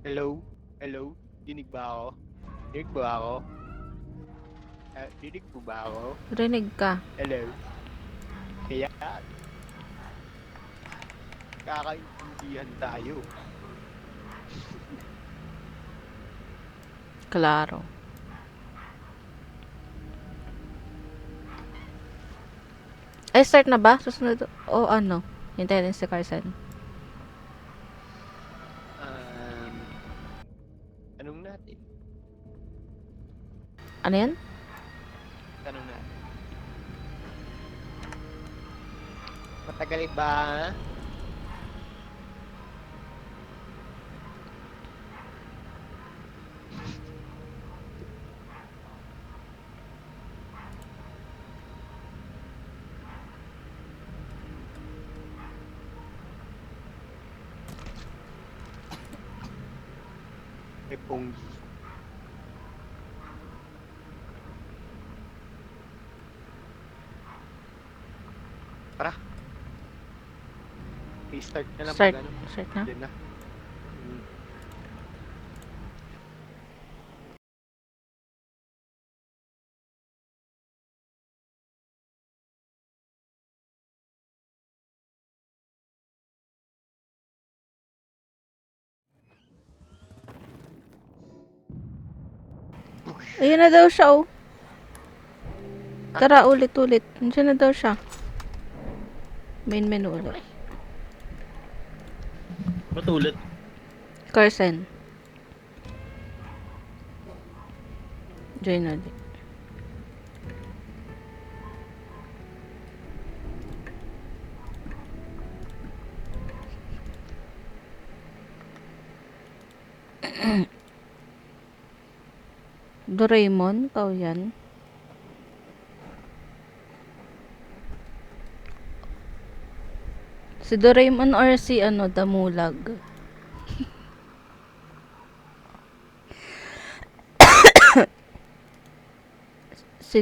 Hello? Hello? Dinig ba ako? Dinig ba ako? Dinig mo ba ako? Rinig ka. Hello? Kaya, kakaintindihan tayo. Klaro. Ay, start na ba? Susunod? O ano? Hintayin din si Carson. Tanong natin. Ano yan? Tanong natin. Matagal ba? May ponggi. Tara. I-start na lang Start. pag ano. Start na? Diyan na. Ayun na daw siya, oh. Tara, ulit-ulit. Nandiyan na daw siya. Main menu ulit. Ba't ulit? Carson. Join ulit. Doraemon, ikaw yan. Si Doraemon or si ano, Damulag? Si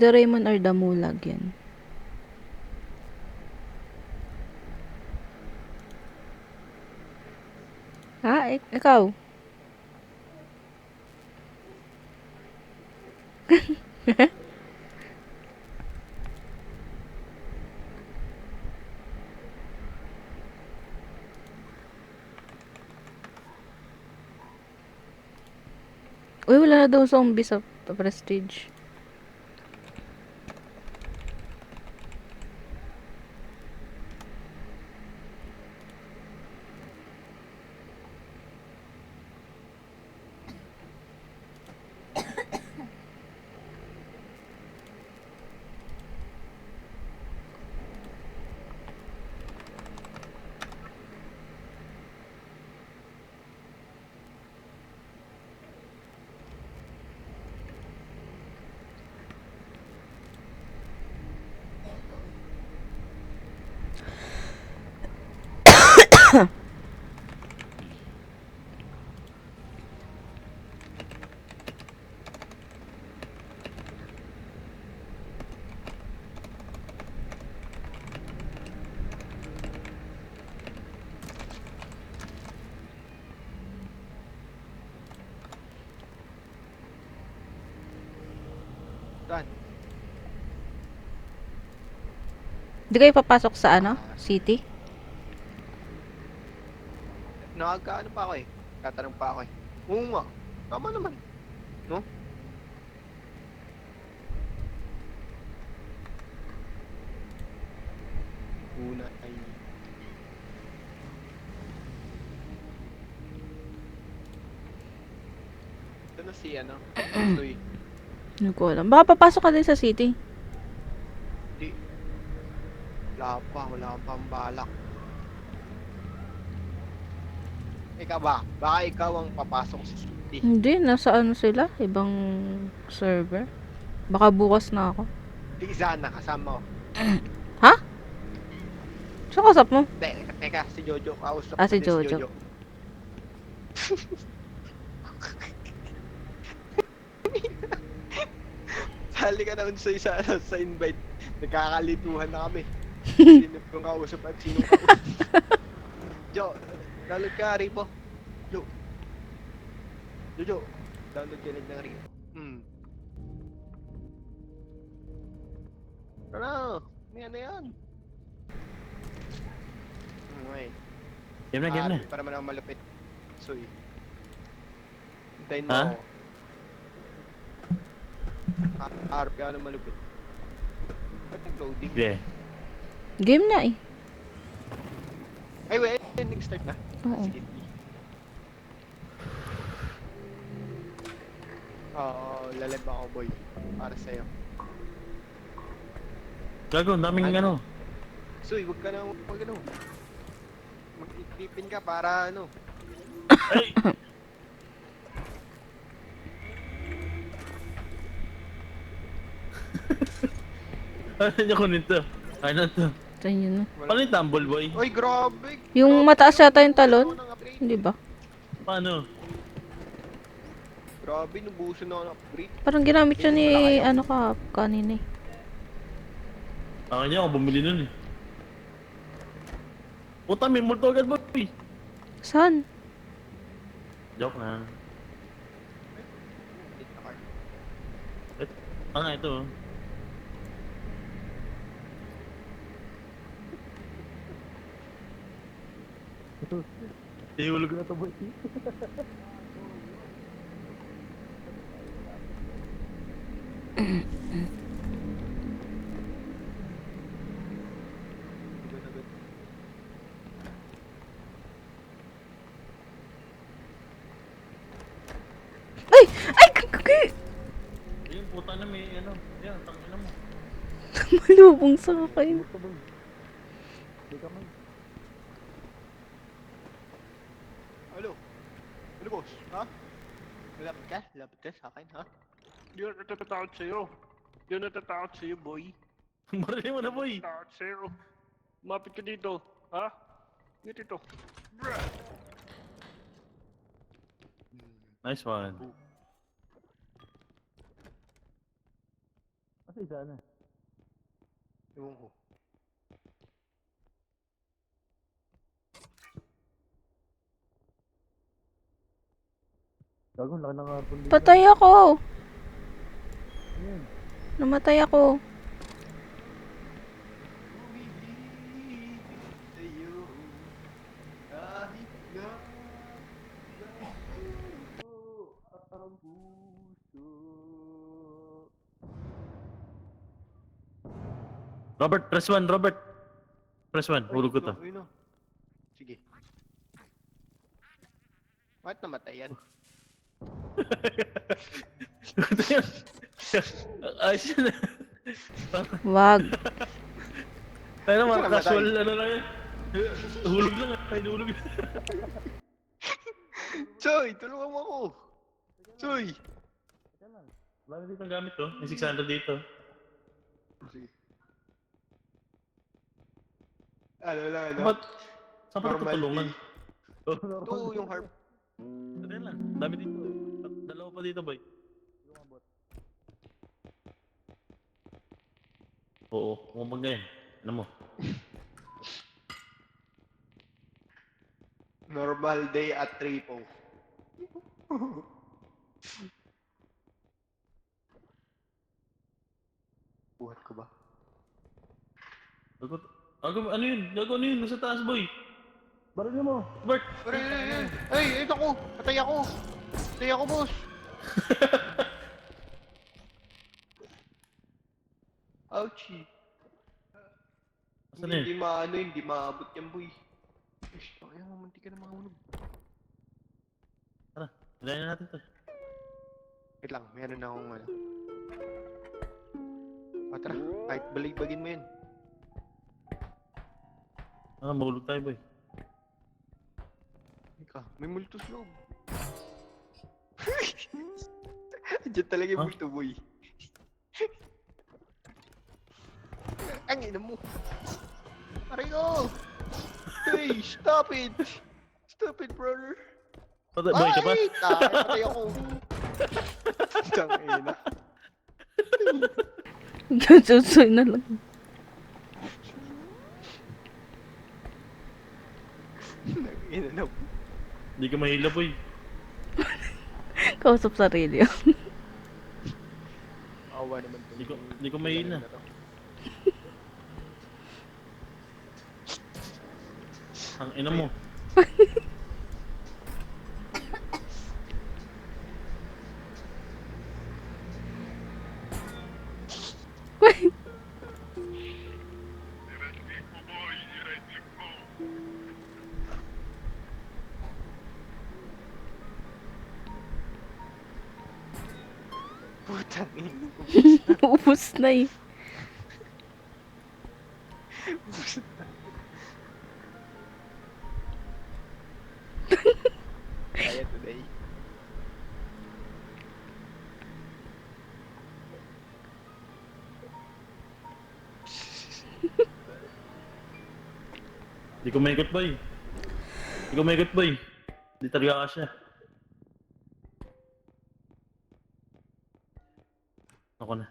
Doraemon or Damulag yan. Ha? Ikaw? Uy, wala na daw zombie sa Prestige. Saan? Di kayo papasok sa ano? City? Nakakaano pa ako eh. Tatanong pa ako eh. Oo nga. Tama naman. No? Una ay... Ito na si ano. Toy. Hindi ko alam. Baka papasok ka din sa City. Di. Wala pa. Wala pang balak. Ikaw ba? Baka ikaw ang papasok sa city. Hindi, nasa ano sila? Ibang server. Baka bukas na ako. Di sana kasama ko. Ha? Saan kasap mo? Teka, si Jojo. Kausap Ah, ko si din Jojo. Sali ka na unsay sa invite. Nagkakalituhan na kami. Sino kong kausap at sino kausap. Jo, dalog ka, Ripo. Jo, Jojo, download ka ng Rio. Ano? Ano yan? Okay. Game na. Para man ako malupit. Soy. Hintayin mo Ha? ako. Harap ka na malupit. Ba't nag-loading? Sige. Game na eh. Ay, wait. Nag-start na. Oo. Sige. Oo, lalab ako, boy. Para sa'yo. Gago, ang daming ano. Soy, wag ka na mag-ano. Mag-ipin ka para ano. Ay! Ano niya kunin to? Ano to? Sa inyo na. Paano yung tumble boy? Oy, grabe! Yung mataas yata yung talon. Ako ng upgrade. Hindi ba? Paano? Grabe, nubuso na ako ng upgrade. Parang ginamit siya ni ano ka kanina eh. Akin niya ako bumili nun eh. Puta, may multo agad boy! Saan? Joke na. Upgrade na card. Ito oh. Ihulog na to boy. Agad, agad. Ay! Ay! Kaki! Ayun, puta na may ano. Yan, tangina mo. Malubong sa akin. Multo boy. Di ka man. Ano? Ano, boss? Ha? Lapit ka? Lapit ka sa akin, ha? Hindi ako natatakot sa'yo. Hindi ako natatakot sa'yo, boy. Marilin mo na boy. Natatakot sa'yo. Lumapit ka dito, ha? Dito. Nice one. Kasi sana. Ewan ko. Gagawin laki ng harpon dito. Patay ako! Ayun. Namatay ako. Umibig sa'yo kahit na ang puso. Robert, press 1, Robert. Press 1, hulog ko to. Ayun na. Sige. Bakit namatay yan? Ayos yun. Wag. Pero mga Namatay. casual ano lang yan. Hulog lang, ay hulog. Choy, tulungan mo ako. Choy. Wala na dito ang gamit to. May 600 dito. Sige. Ano lang, ano? Ba't? Saan pa Normal tutulungan? Ito yung harp. Ito lang. Dami dito. Dalawa pa dito, boy. Oo, umabag na yan. Ano mo? Normal day at 3 po. Buhat ko ba? Ano yun? Gago ano yun? Nasa taas, boy. Baril mo. Bert! Ay, ito ko! Patay ako! Patay ako, boss! Ouchie! Asan yun? Hindi maabot yan, boy. Ish, kaya mamunti ka na mahulog. Tara, hilahin na natin to. Wait lang, meron na akong ano. Tara, kahit baligbagin mo yun. Mahulog tayo, boy. Ika, may multo sa loob. Diyan talaga yung Huh? multo, boy. Ang ina mo. Aray ko! Hey, stop it! Stop it, brother! Boy ka pa? Ay! Patay ako. Tangina. Susoy na lang. Nangina na. Hindi ka mahila, boy. Kausap sarili. Awa naman to. Di ko mahina. Ang ina mo. Wait. Putang ina. Ubus na eh. Kaya today. Di ko maikot boy. Di ko maikot boy. Di talaga kasya. Ako na.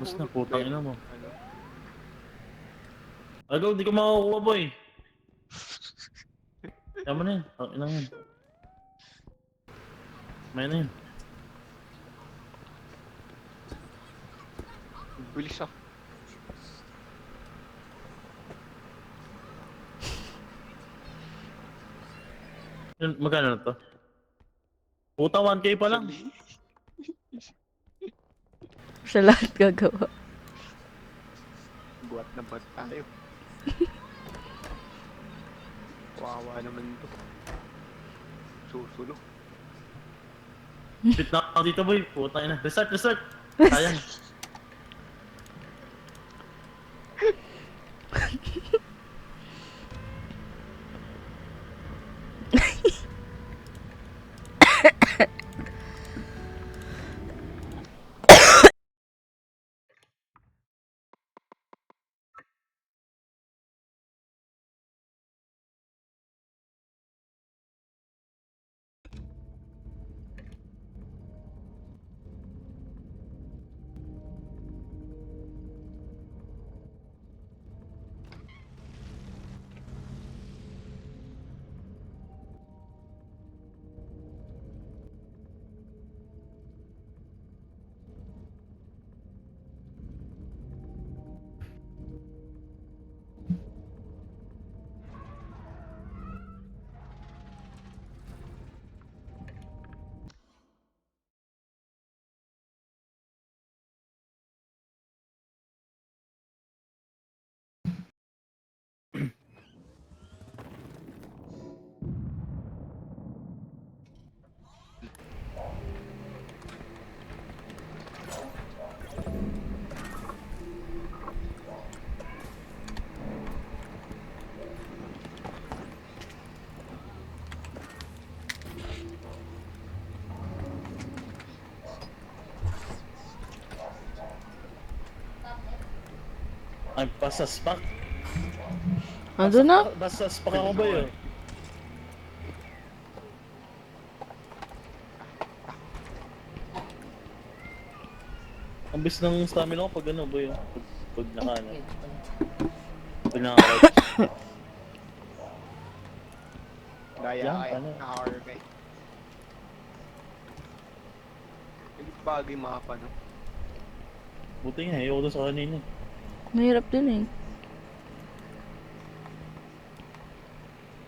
Basta na, putang ina mo. Ano? Agaw, di ko makakuha boy. Tama na yun. Ang ina yun. May na yun. Bilis ah. Yun, magkano na to? Puta, 1K pa lang. Sa lahat gagawa. Buhat na buhat tayo. Wawa naman to. Susulo. Shit na ako dito boy. Puta ina. Restart, restart. Sayang. Ay, pasaspak. Ando na? Pasaspak ako ba yun? Ang bis ng stamina ko pag ano ba yun? Pag naka ano. Pag naka Daya Yan, kaya. ano? Naka-RK. Hindi bagay mapa no. Buti nga, ayoko doon sa kanina. Mahirap din eh.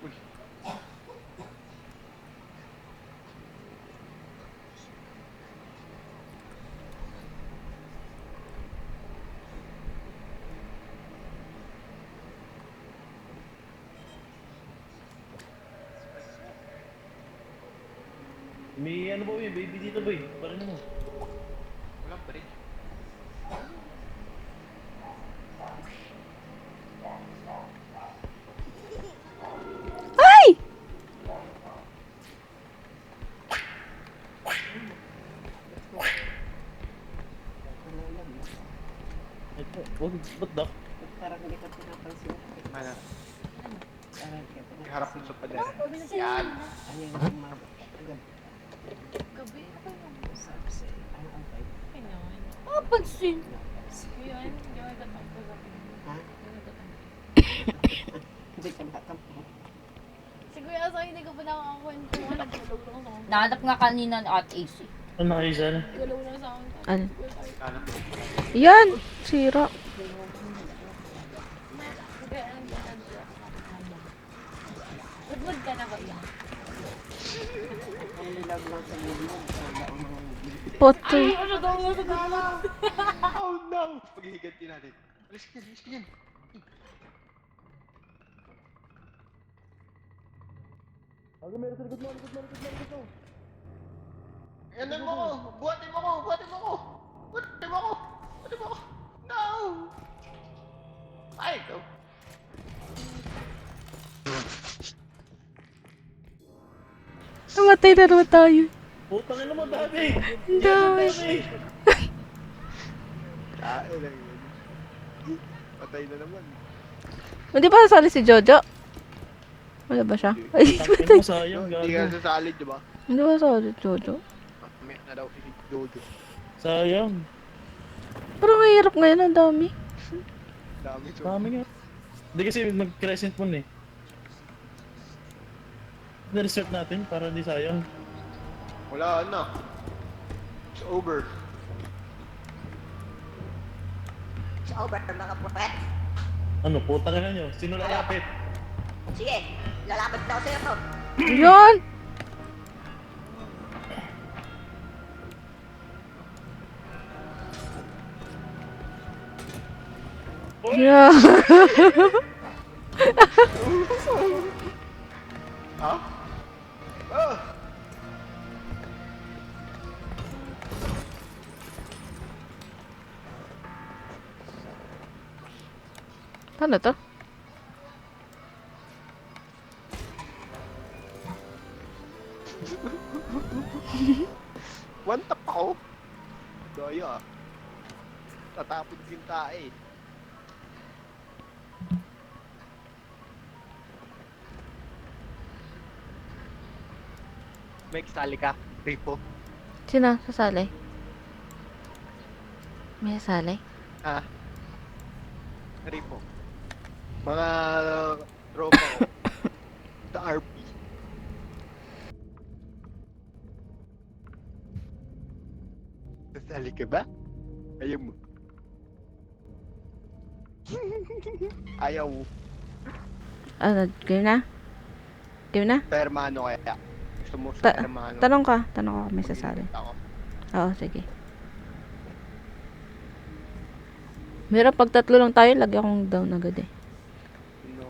Uy. May ano ba yun? Baby dito ba yun? Parang ano? Wala pa rin. Ay! Ito, ba't dak? Parang hindi ko pinapansin. Ano? Harap mo sa pader. Yan. Gabi, ako yung mag-usap sa'yo. Okay naman. Pansin. Yun, hindi ako nagtatampo gabi. Ha? Hindi nagtatampo. Hindi ka nakatampo. Siguro sa hindi ko pa nakakakwento. Nagalaw lang sa akin. Nahanap nga kanina ni Ate AC. Ano na kayo dyan? Nagalaw lang sa akin. Ano? Siguro tayo. Ano? Yan! Sira. Siguro ang ginagawa. Good ka na ba yan? Ang nilag lang sa mundo. Sa daon ng Poto. Ano daw mo sa dapat? Oh no! Paghihiganti natin. Alis ka yan. Ako meron sa likod mo, likod mo. Yanan mo ko! Buhatin mo ko! Buhatin mo ko! Buhatin mo ko! Buhatin mo ko! No! Ay, ito. Namatay na naman tayo. Putang ina mo, dami! Ang dami. Kain lang yun. Patay na naman. Hindi pa nasali si Jojo? Wala ba siya? Ay, Tangin mo, sayang, Hindi ka gago. sasali, di ba? hindi ba nasali si Jojo? May na daw si Jojo. Sayang. Parang mahirap ngayon, ang dami. Dami so. Dami nga. Hindi kasi nag-crescent moon eh. Na-research natin para di sayang. Wala na. It's over. Sa over mga propet. Ano, putang ina nyo? Sino lalapit? Sige, lalapit daw sa'yo to. Yan! Yeah. Ha? Ah! Paano to? One tap ako. Daya. Tatapon din tayo eh. May sali ka, Ripo. Sino? Sasali? May sasali? Ah. Ripo. Mga tropa ko. Sa RP. Sasali ka ba? Ayaw mo. Ayaw mo. Ano? Game na? Game na? Sa hermano kaya. Gusto mo sa Ta- hermano. Tanong ka kung may sasali. Ako. Oo, sige. Meron pag tatlo lang tayo, lagi akong down agad eh. Sino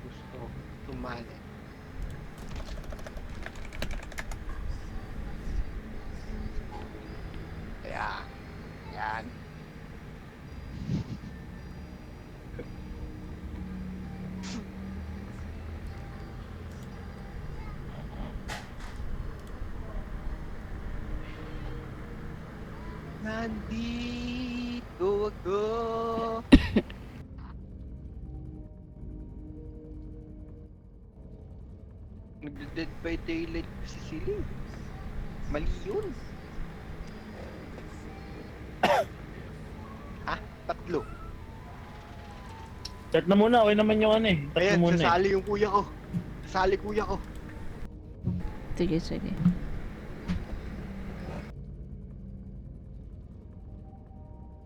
gusto tumali? Ayan. Ayan. Nandito ako. Nag-Dead by Daylight si Silly. Mali yun. Ha? Tatlo. Start na muna, okay naman yung ano eh. Start Ayan, na muna eh. sasali yung kuya ko. Sasali kuya ko. Sige, sige.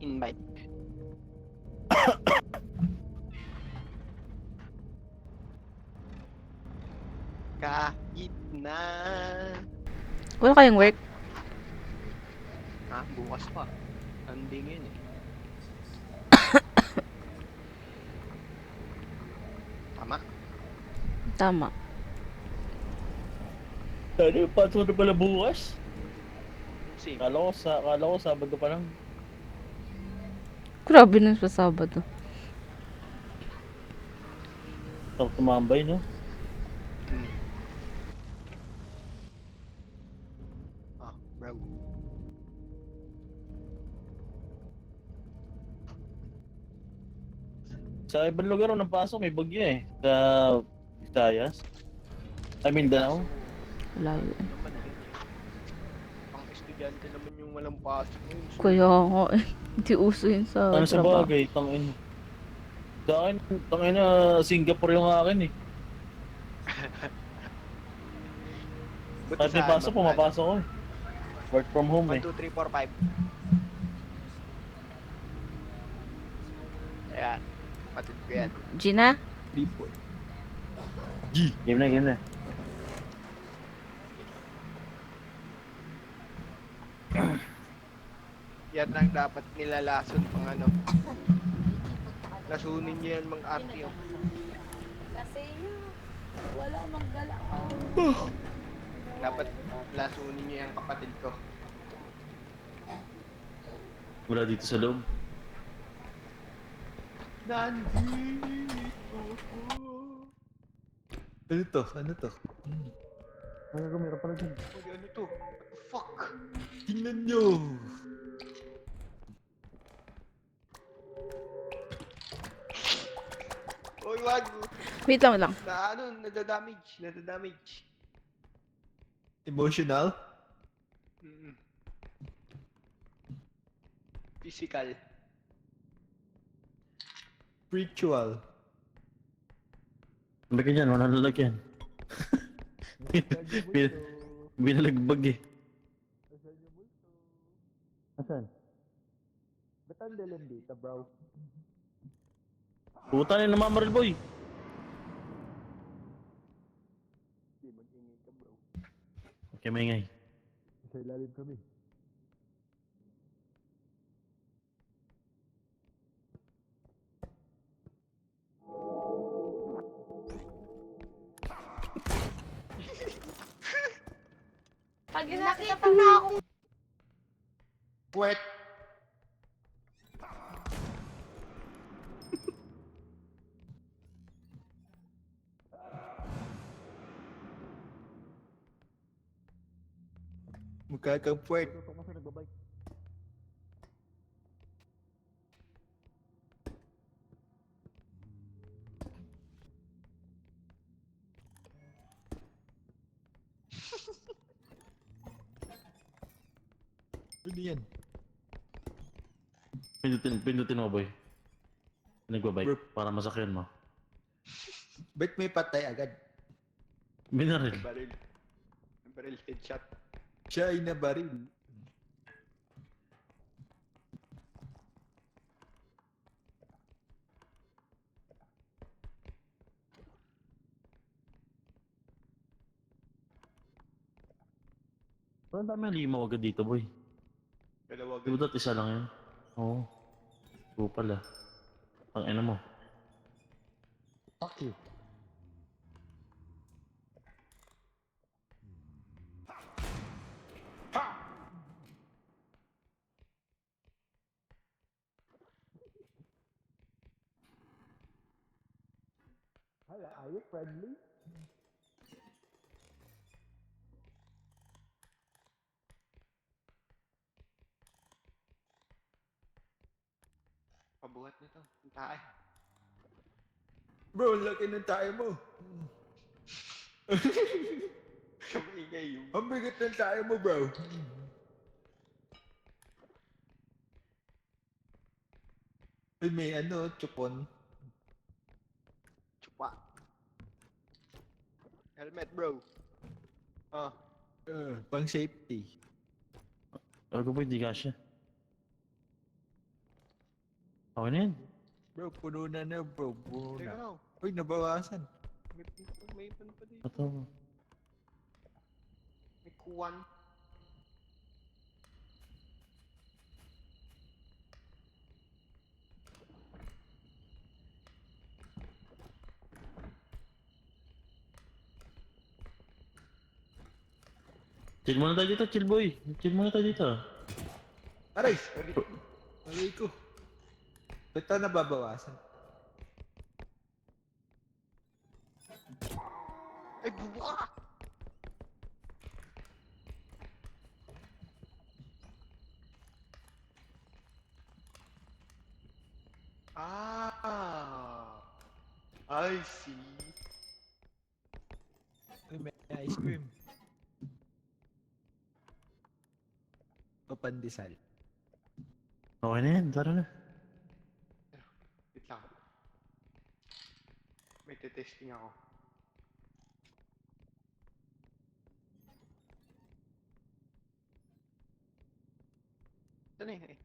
Invite. Kahit na. Wala kayong work? Ha? Bukas pa. Sunday ngayon eh. Tama? Tama. Ano yung pasok na pala bukas? Same. Kala ko Sabado pa lang. Grabe na sa Sabado. Sarap tumambay, no? Hmm. Ah, bro. Sa ibang lugar ako napasok, may bagyo eh. Sa Visayas? I mean, Danao? Layo. Naman din. Pang estudyante naman yung walang pasok ngayon. So, Kaya nga eh. Hindi uso yun sa Ano sa trabaho. bagay, tangin. Sa akin, tangin na Singapore yung akin eh. buti Kahit may sa pasok, ano, pumapasok ko eh. Work from home 1, eh. 2, 3, 4, 5. Ayan. Patid ko yan. Gina? 3, 4. Game na, game na. Yan ang dapat nilalason pang ano. Lasunin niyo yan mga ate. Oh. Kasi wala maggala ka. Dapat lasunin niyo yung kapatid ko. Wala dito sa loob. Nandito ko. Ano to? Ano to? Ano ka, meron pala dyan. Uy, ano to? What the fuck? Tingnan nyo! Uy, wag. Wait lang, wait lang. Na ano, nadadamage. Nadadamage. Emotional? Mm-mm. Physical. Spiritual? Ano ka dyan? Wala lalagyan. Binalagbag eh. Asan? Ba't ang dalam dito, bro? Puta na namamaril boy. Okay, maingay. Sa ilalim kami. Pag nakita pa na ako. Puwet. Mukha kang puwet. Ano yan? Pindutin mo boy. Nagbabike Burp. para masakyan mo. Ba't may patay agad? Binaril. Baril. Baril headshot. Siya ay nabaril. Parang dami ang limaw agad dito boy. Dalawa Di ba dati isa lang yun? Oo. Oo pala. Ang ina mo. Fuck you. Hello, are you friendly? Pabuhat nito. Ang tae. Bro, laki ng tayo mo. Kamingay yung... Ang bigat ng tayo mo, bro. Ay, may ano, chupon. Chupa. Helmet, bro. Ah. Pang safety. Ako boy, di kasya. Okay na yan. Bro, puno na, bro. Puno Teka na. lang. Uy, nabawasan. May pan pa dito. Ito. May kuwan. Chill muna tayo dito, chill boy. Chill muna tayo dito. Aray! Aray ko. Ba't ito nababawasan? Ay, bubuka! Ah! I see. Ice cream. O pandesal. Okay na yan, tara na. Wait lang. May testing ako. Saan na yun eh?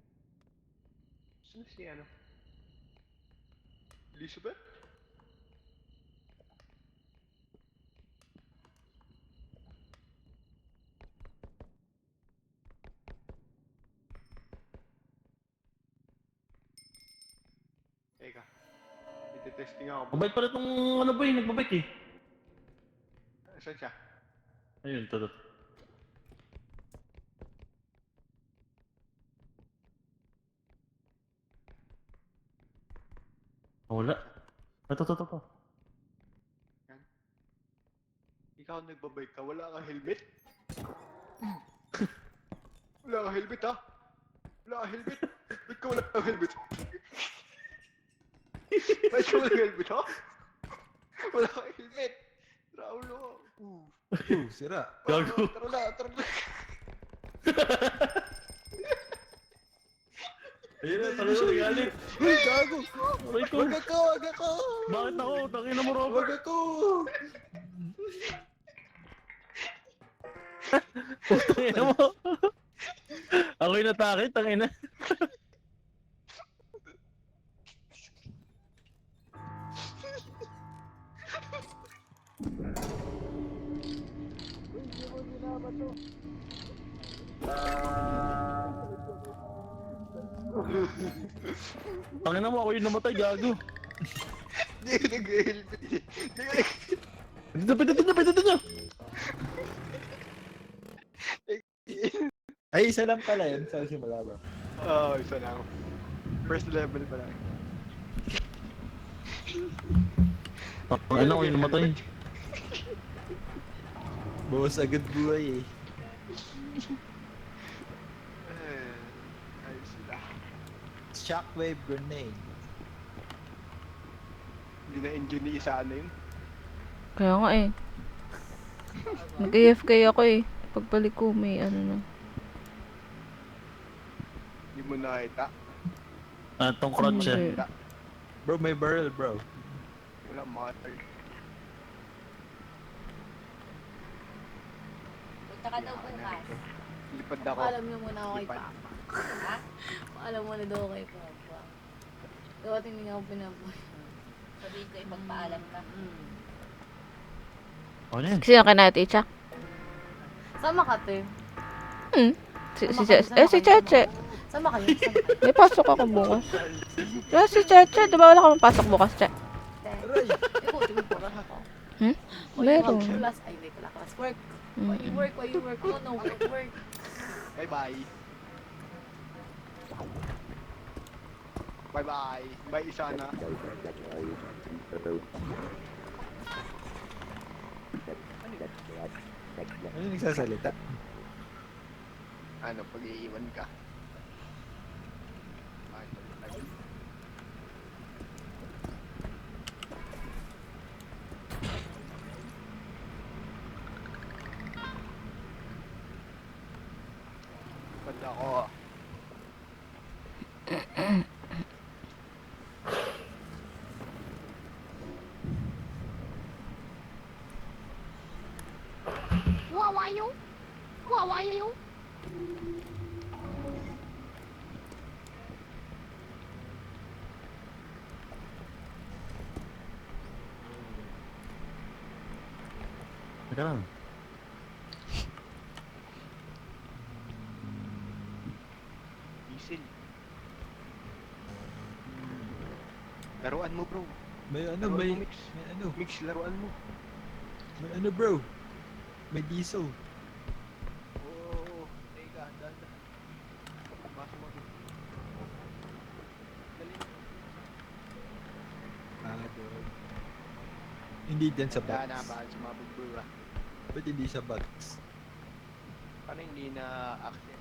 Saan na si ano? Elizabeth? Teka. May testing ako. Mabait pala tong ano boy, nagbabait eh. Saan siya? Ayun, toto. Wala. Ito. Ikaw nagbabike ka, wala kang helmet? Wala kang helmet ha? Wala kang helmet? Ba't ka wala kang helmet? Ba't ka wala kang helmet ha? Wala kang helmet! Raulo! Sira. Gago. Tara na! Ayun na, tara na, galit. Uy, gago! Aray ko. Wag ako! Bakit ako? Tangina mo, Robert. Wag ako! Tangina mo. Ako yung natakit, tangina. Tangina mo, ako yung namatay, gago. Hindi ka nag-helmet eh! Dito. Ay, isa lang pala yun sa simula bro. Oo, isa lang. First level pa lang. Tangina ko yung namatay. Bawas agad buhay eh. Ayos sila. Shockwave grenade. Hindi na-engine ni isa ano yun. Kaya nga eh. Nag-AFK ako eh. Pagbalik ko may ano na. Hindi mo nakita. Tong crotch eh. Hindi. Bro, may barrel bro. Wala makita. Punta ka daw bukas. Lipad ako. Paalam niyo muna ako kay Lipad. Papa. Ha? Paalam muna daw ako kay Papa. Dapat hindi nga ako pinaboy. Sabihin ko ipagpaalam ka. Ano yan? Sino ka na, Ticha? Sama ka, te. Si Cheche. Sama kayo. May pasok ako bukas. Si Cheche, di ba wala ka mapasok bukas, Che? Ikaw, tingin ko ka ako. Meron. Class, ay, hindi ko class. Work. Why you work? Oh, no, work. Bye-bye. Bye-bye. Bye, Isana. Ano yung nagsasalita? Ano, pag-iiwan ka. Ay. Lipad ako. Teka lang. Diesel. Laruan mo, bro. May ano, Laruan may... mo, Mix. May ano, Mix, laruan mo. may ano bro. May diesel. Oo. Teka, dada. Basa mo. Dali na. Doon. Hindi din sa Wala box. na, baka sumabog bro. Ba't hindi sa box? Paano hindi na access?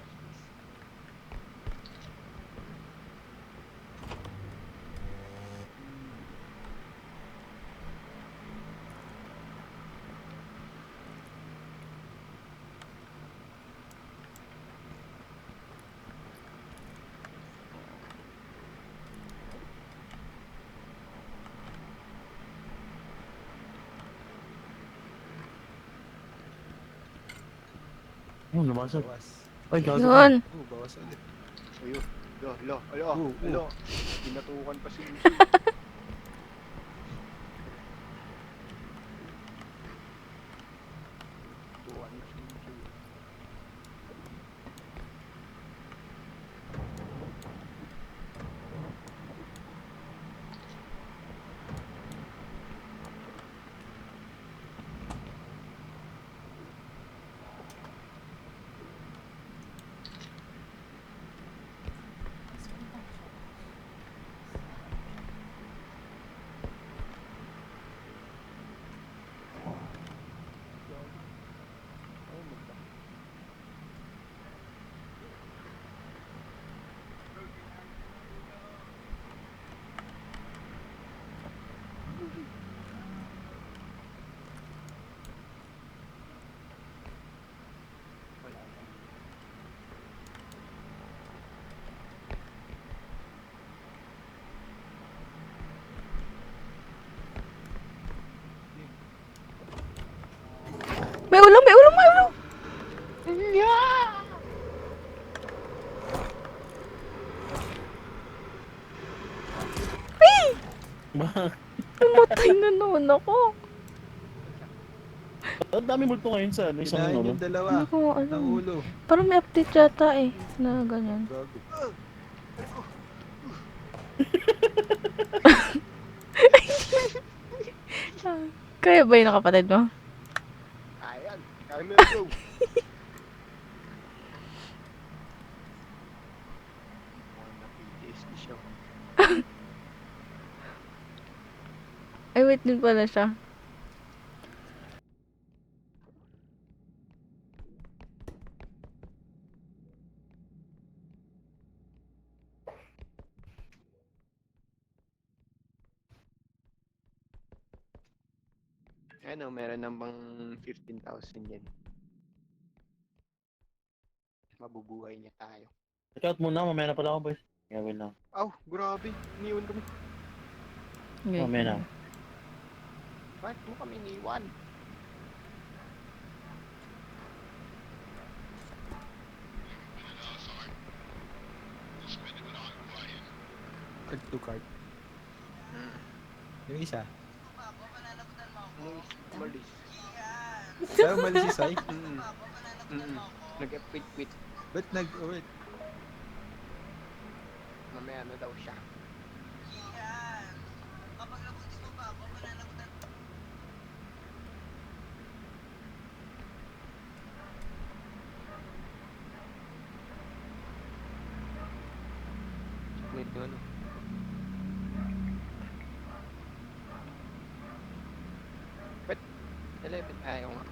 Oh, lumasag. Bawas. Ay, gago. Yun. Bawas ulit. Ayun. Alo. Oo, Alo. Pinatukan pa si Lucy. Tukan na si Lucy. May ulam, may ulam, may ulam! Ba? Namatay na naman ako. Ang dami multo ngayon sa ano, isang Kinain ano. yung dalawa. Hindi ko alam. Ng ulo. Parang may update yata eh. Na ganyan. Gago. Kaya ba yung kapatid mo? Ayan. Kaya mo yun, bro. Mukhang na-PTSD siya. Ay, wait din pala siya. Ano, meron nang bang 15,000 yan. Mabubuhay niya tayo. Check out muna, mamaya na pala ako, boys. Gawin lang. Aw, grabe. Iniwan kami. Okay. Mamaya na. Bakit mo kami iniwan? Card to card. Yung isa. Malis. Saan umalis si Sai? Nag-quit. Ba't nag-uwit? Mamaya na daw siya. Wait, ano? Ba't? 11? Ayaw nga.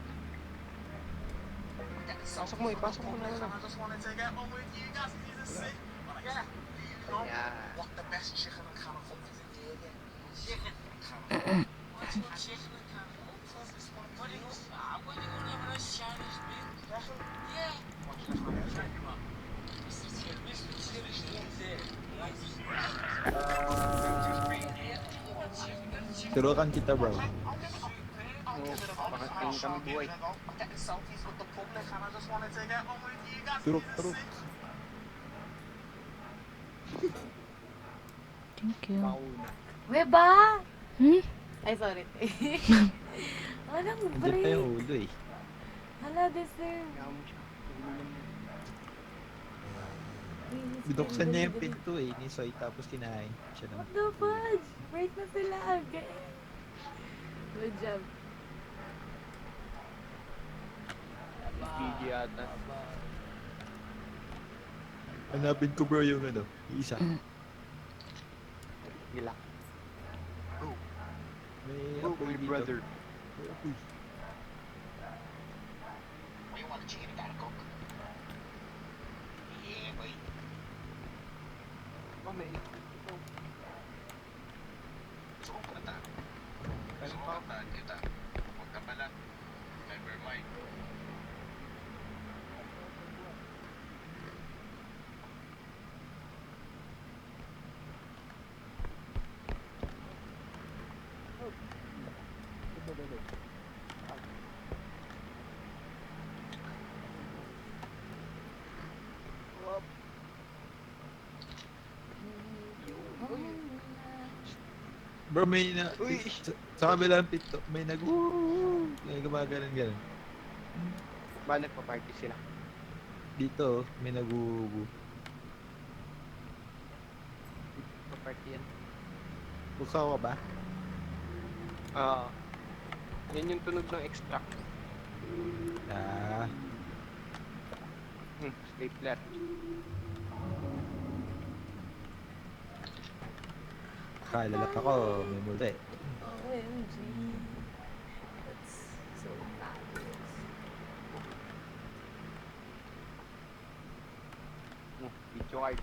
Pasok mo, ipasok mo na lang. Yeah. Turukan kita, bro. Oh, pakating kami buhay. Turok. Thank you. Pauna. Weba! Hmm? Ay, sorry. Anong Nandiyan pa break? yung ulo eh. Hala, deserve. Kaya mo siya. Binuksan niya yung pinto eh, ni Soy, tapos kinain siya What naman. the fudge? Break na sila agad. Good job. GG yata. Hanapin ko bro yung ano, yung isa. Gila. May Oh, apoy my dito. brother. May apoy. Oh, may Bro, may na... Uy! Sa kabilang pinto, may may gumaganon ganon. Ba, nagpa-party sila? Dito, may Pa-party yan. Buksaw ka ba? Oo. Yan yung tunog ng extract. Ah, Stapler. kalat ako, may muli. OMG. That's so fabulous. Video card.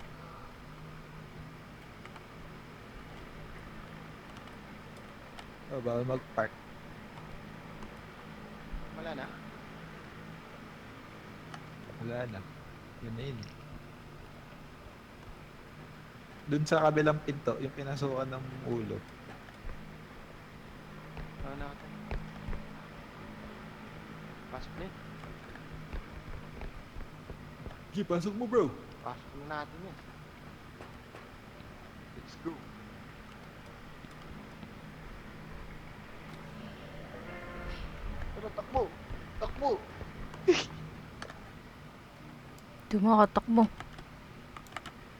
Oh, bawal mag-park. Wala na. Wala na. Yun na yun. Dun sa kabilang pinto, yung pinasukan ng ulo. Wala na ito. Pasok na yun. Sige, pasok mo bro! Pasok na natin yan. Let's go. Tara, takbo! Takbo! Di makatakbo.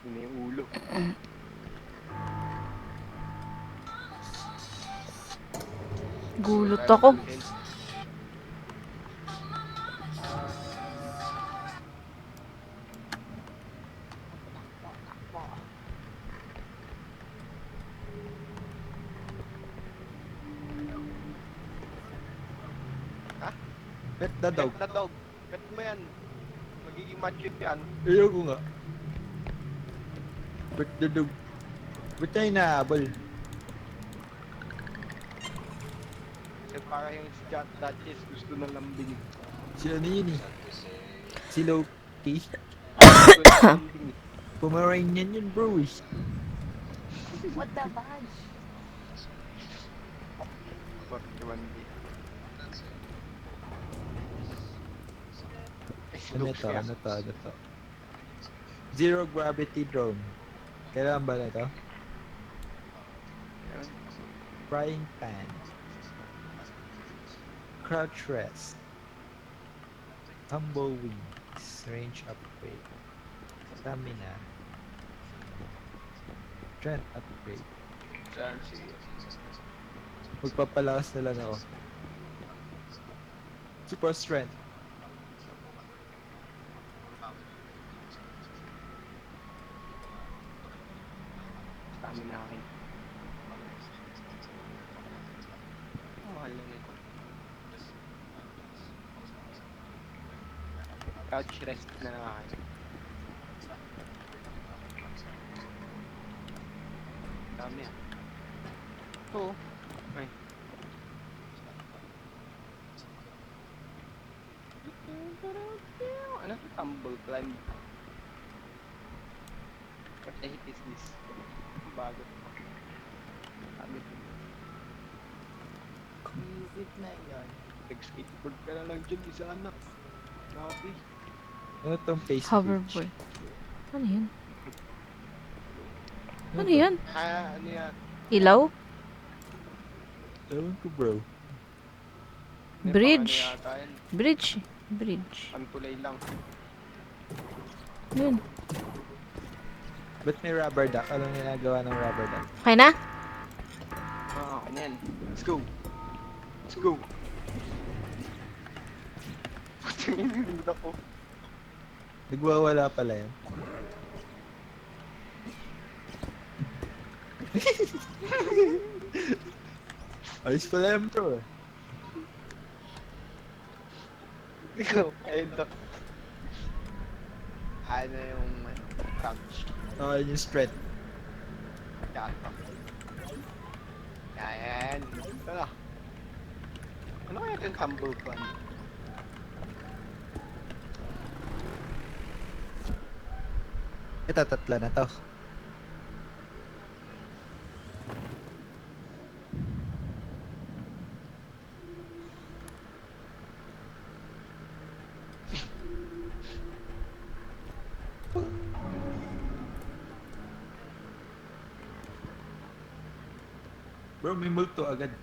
Yun na yung ulo. Gulot ako. Pet the dog. Pet na dog. Pet mo yan. Magiging macho yan. Ayoko nga. Pet the dog. Ba't tayo nahabol? Kasi para yung si John Dutchess gusto ng lambing. Si ano yun eh? Si Loki. Gusto ng lambing. Pomeranian yun bro eh. What the fudge? 41B. Ano to? Ano to? Ano to? Zero gravity drone. Kailangan ba na to? Frying pan. Crouch rest. Tumbleweeds. Range upgrade. Stamina. Strength upgrade. Magpapalakas na lang ako. Super strength. Stamina akin. Mahal lang ito. Couch rest na lang akin. Dami ah. Oo. Ay. Ano? Tumble climb. What the heck is this? Bago. Sabi ko. Visit na yun. Nag-skateboard ka na lang dyan, isa anak. Grabe. Ano tong face Hoverboard. Ano yun? Ano yan? Ano yan? Ilaw? Ewan ko bro. May Bridge. pang ano yata yan. Bridge. Bridge. Pantulay lang. Yun. Ba't may rubber duck? Anong ginagawa ng rubber duck? Okay na? Ano yan? Let's go. Let's go. Tingin ako. Nagwawala pala yan. Ayos pala yan bro. Ikaw, ayun to. Ano yung couch? Ayun yung strength. Yato. Yan. Ano? Ano kaya yung tumble fun? Ito, tatlo na to. Bro, may multo agad.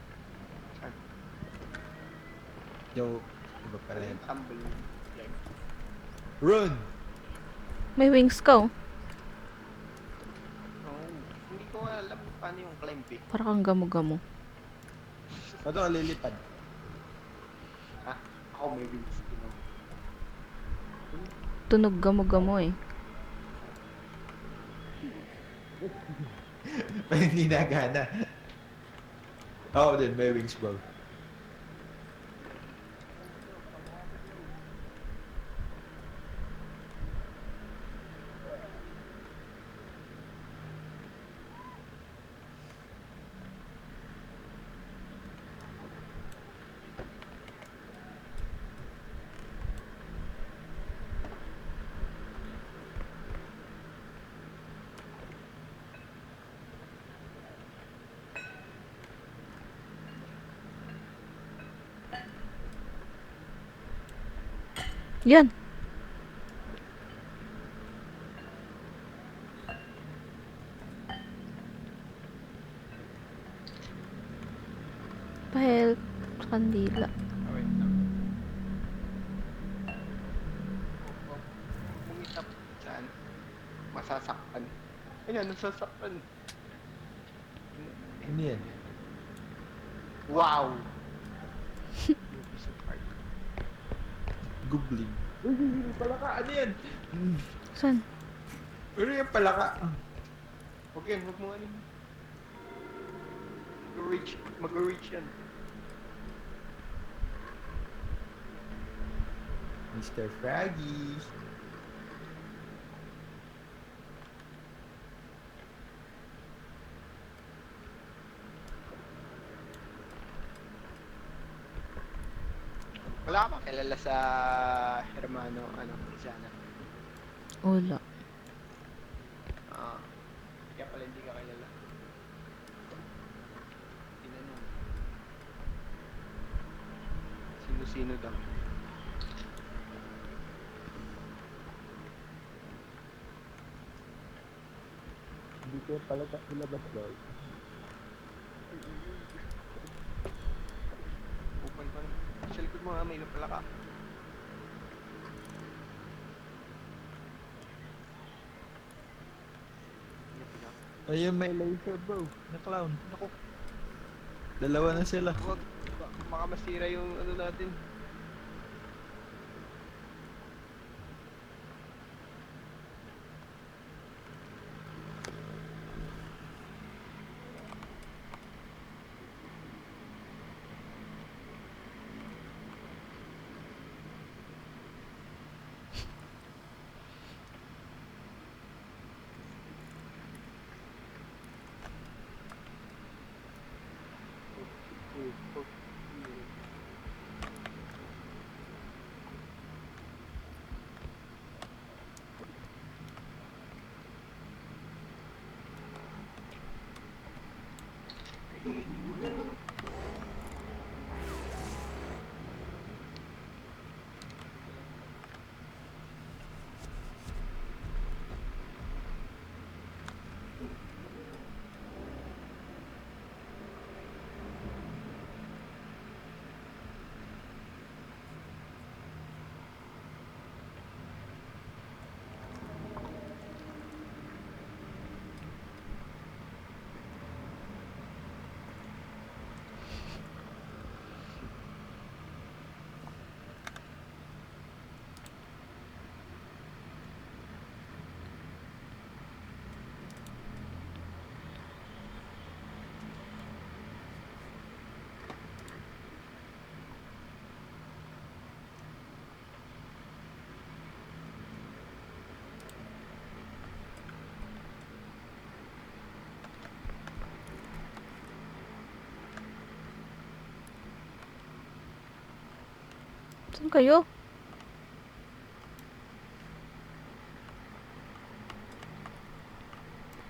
Saan? Yo, iba pala Ano yan. yung tumble? Yan. Run! May wings ka, oh. Oh, hindi ko alam paano yung climb eh. Para kang gamo-gamo. Ba't ako lilipad? Ha? Ako may wings. Tunog gamo-gamo eh. Parang hindi nagana. Ako din, may wings bro. Yan. Pa-help. Sa kandila. Oh, wait lang. Bumita saan? Masasaktan. Ayan, nasasaktan. Ano yan? Wow! Piece of art. Googling. Uy, palaka, ano yan? Saan? Ano yan palaka? Huwag yan, huwag mo ano. Mag-reach yan. Mr. Froggy. Wala ka ba kilala sa Hermano, Isana? Wala. Ah, kaya pala hindi ka kilala. Tinanong. Sino-sino daw? Hindi ko palaka ilabas daw. Open pa rin. Sa likod mo nga, may ilang pala ka. Ayun, may laser bro. Na clown. Naku. Dalawa na sila. Huwag, baka masira yung ano natin. Saan kayo?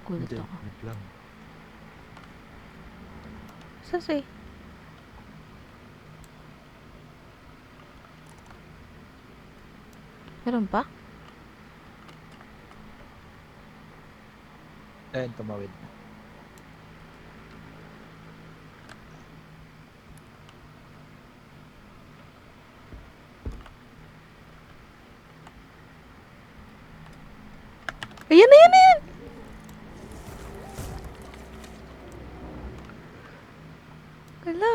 Gulat Hindi, ako. wait lang. Saan si? Meron pa? Ayun, tumawid. Ayan na, yan na yan! Hala.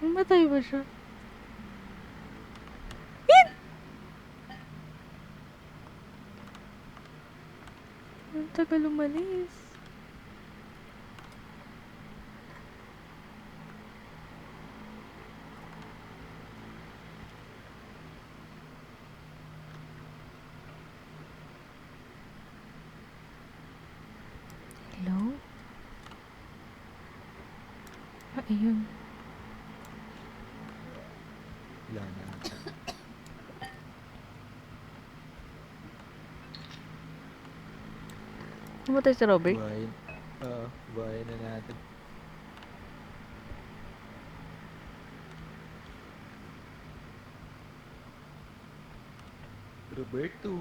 Mamatay ba siya? Yan! Ang tagal umalis. Hello? Ah, ayun. Wala na. Namatay si Robert? Buhayin. Oo, buhayin na natin. Roberto.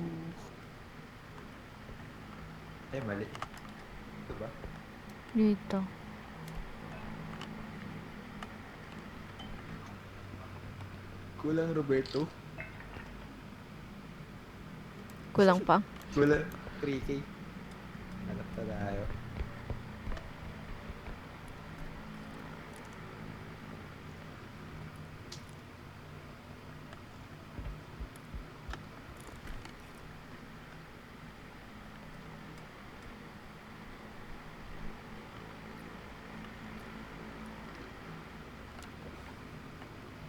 Ay, mali. Ito ba? Dito. Kulang Roberto. Kulang pa. Kulang 3K. Hanap na tayo.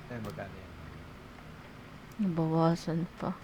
Ay, magkano yan? Nabawasan pa.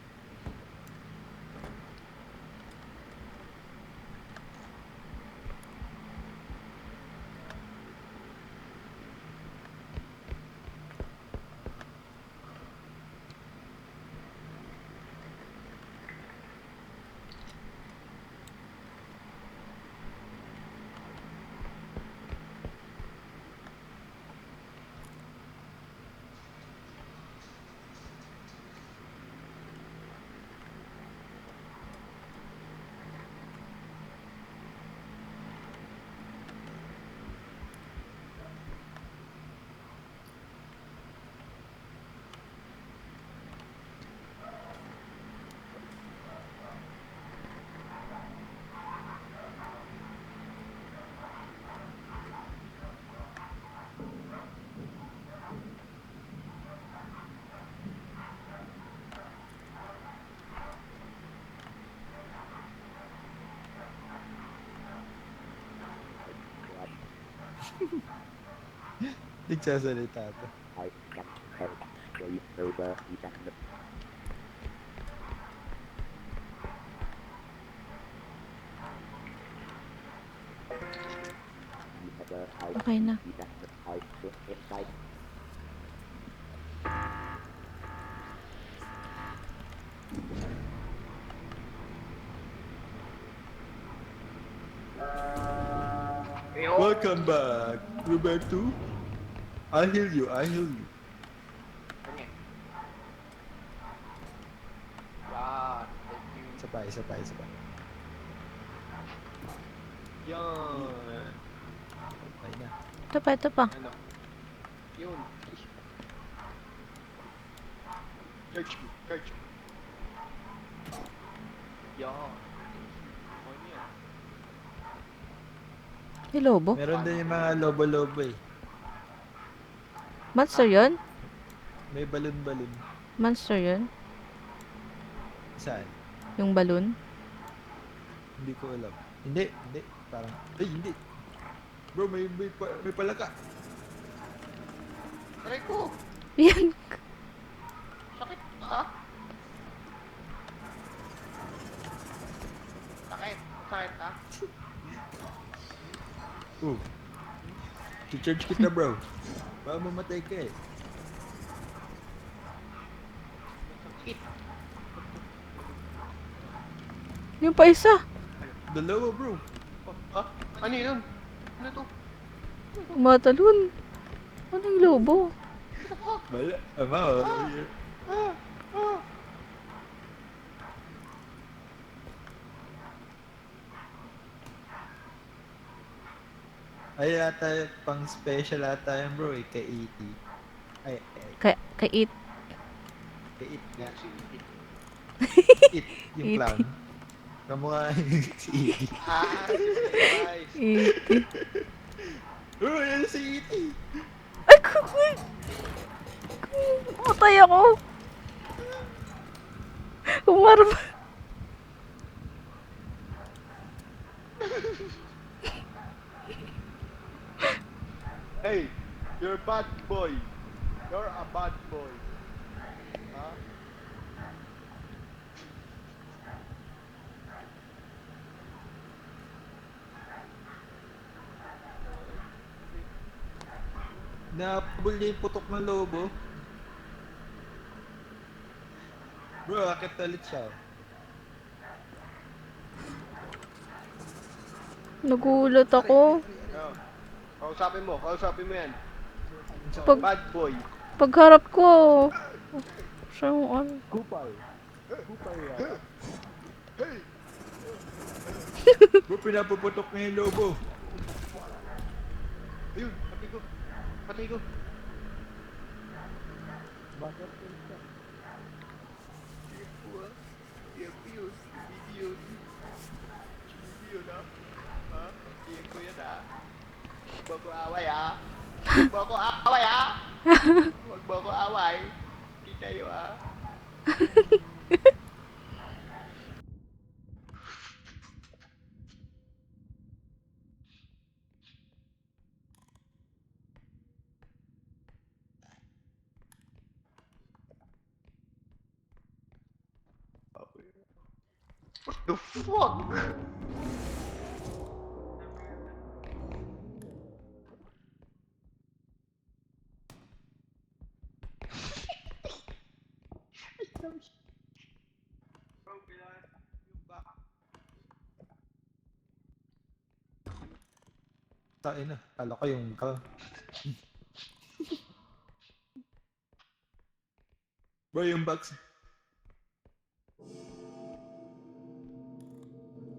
Nagsasalita to. Okay na. Welcome back, Roberto. I'll heal you, I'll heal you. Kanya. Yan. Thank you. Sabay, sabay, sabay. Yan. Okay na. Ito pa, ito pa. Ano? Yun. Search me. Search me. Yan. Ano yan? May lobo? Meron din yung mga lobo-lobo eh. Monster yun? May balon-balon. Monster yun? Saan? Yung balloon? Hindi ko alam. Hindi, hindi. Parang, ay hindi. Bro, may palaka. Aray ko! Yan. Sakit! Ha? Sakit! Sakit ha? Oh. I-charge kita bro. Baka mamatay ka eh. Sakit! Yung pa isa. Dalawa bro. Ha? Ano yun? Ano to? Umatalon. Anong lobo? Wala. Ama, ay, ata pang special ata yan bro eh, kay 80. Ay, Kay It. kay It nga. Yan si It. It, yung It. clown. Kamukha si It. Ah, guys. It. Oh, yan si It. Ay, kukoy! Matay ako! Umarap. Hey, you're a bad boy. You're a bad boy. Huh? Napabol niya yung putok ng lobo. Bro, akit ulit siya. Nagulat ako. Oh. Kausapin mo yan. Pag, Bad boy. pagharap ko. Siyang ano. Kupal. Kupal yan. Bro, pinapuputok niya yung lobo. Ayun, patay ko. Patay ko. Bakit? Huwag mo ko away ah. Huwag mo ko away ah. Huwag mo ko away. Hindi tayo ah. What the fuck? Tain na. Kala ko yung Bro, yung box.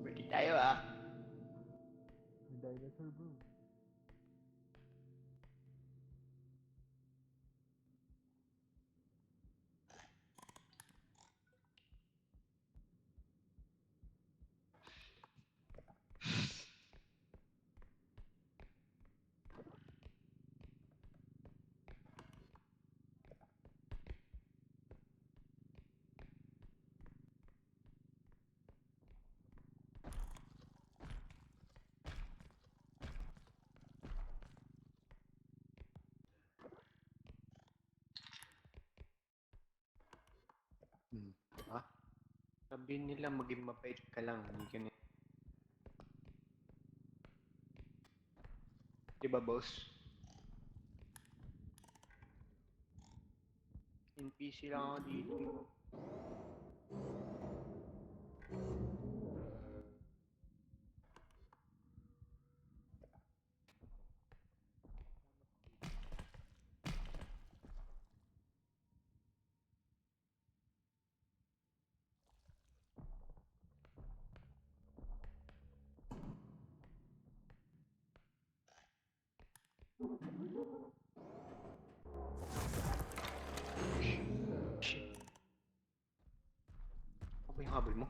Pwede tayo ah. Dinosaur bro. Ha? Sabi nila maging mabait ka lang. Hindi ka na... Diba boss? NPC lang ako dito. Shit. Ano ba yung habol mo?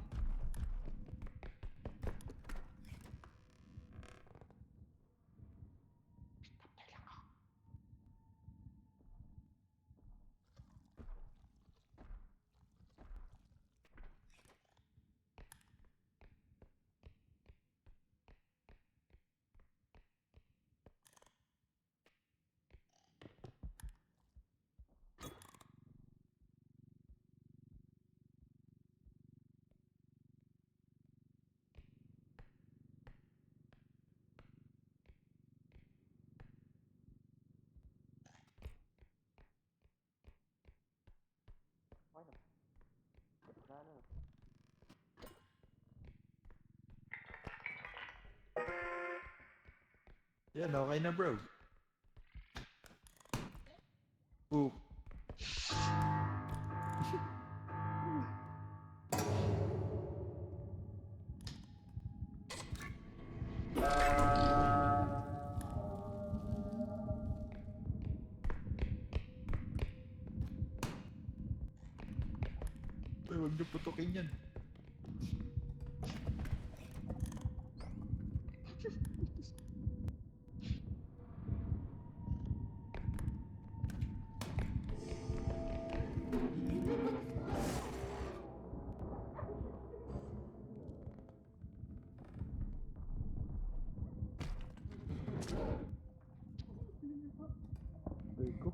Yan, okay na bro. Ay, huwag niyo putukin yan. Ay ko.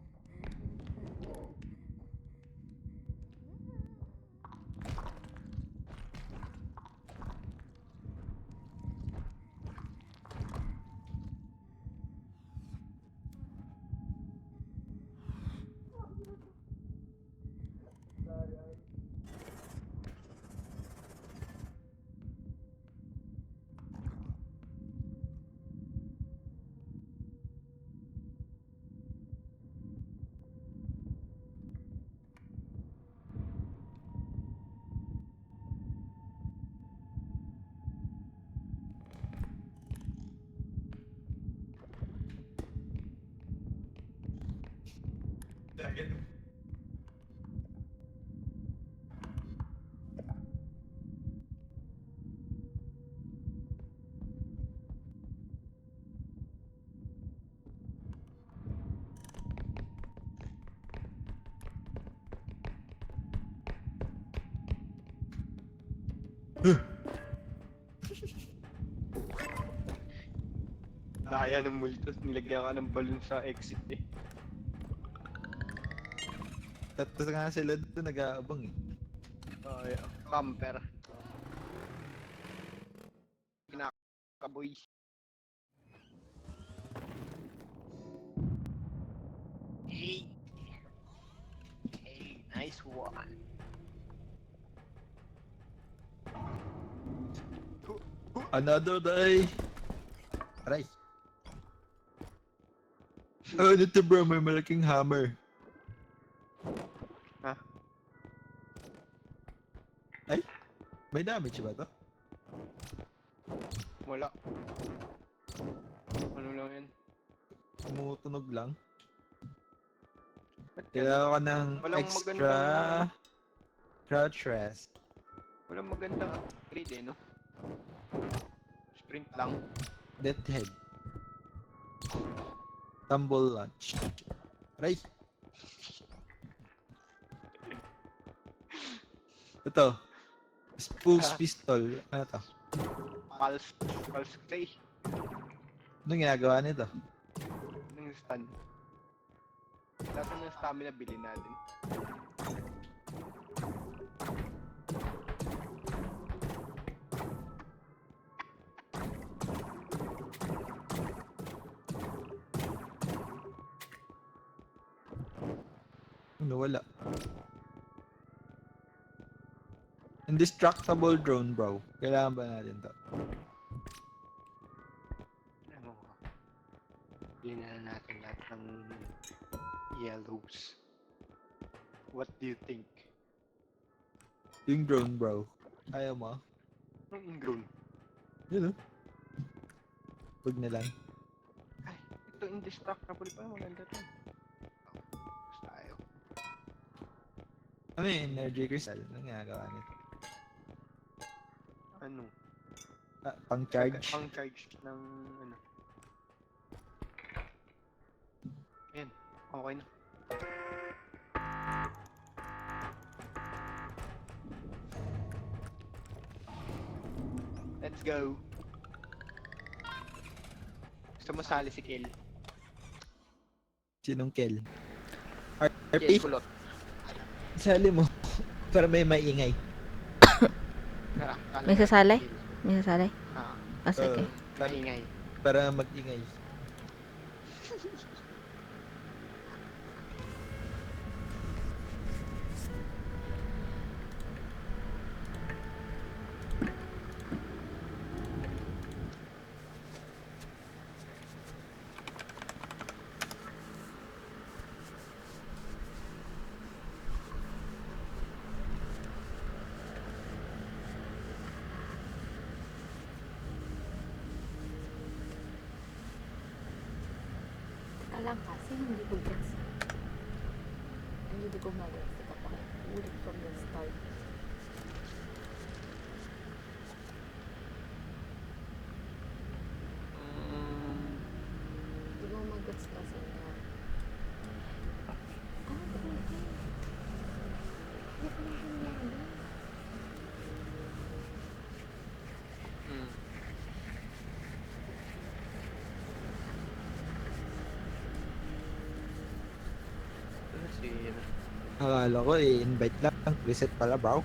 Daya ng multos, nilagyan ka ng balon sa exit eh. Tapos nga sila doon nag-aabang eh. Ay, camper. Kinakaboy. Hey! Hey, nice one. Another day! Aray! Oh, dito bro, may malaking hammer. Ha? Ay? May damage ba to? Wala. Ano lang yan? Tumutunog lang. Ba't ganun? Kailangan ko ng Walang extra... magandang- Crouch rest. Walang magandang upgrade eh, no? Sprint lang. Deathhead. Tumble launch. Aray! Ito. Pulse pistol. Ano to? Pulse clay. Anong ginagawa nito? Ng stun. Lahat ng stamina bilhin natin. Ano, wala. Indestructible drone, bro. Kailangan ba natin to? Ano? Bilhin na natin lahat ng yellows. What do you think? Yung drone, bro. Ayaw mo? Ang drone. Yun, oh. Huwag na lang. Ay, ito indestructible pa. Maganda to. Basta ayaw. Ano yung energy crystal? Anong ginagawa nito? Ano? Ah, pang charge? Pang charge ng ano. Ayan. Okay na. Let's go. Gusto mo sali si Kel? Sinong Kel? Kel RP? Kulot. Sali mo. Para may maingay. May sasali? May sasali? Ah, Ah, sige. maingay. Para mag-ingay. Teka lang kasi hindi ko gets. Hindi ko mag-gets. Teka pa. Ulit from the start. Akala ko i-invite lang. Reset pala, bro.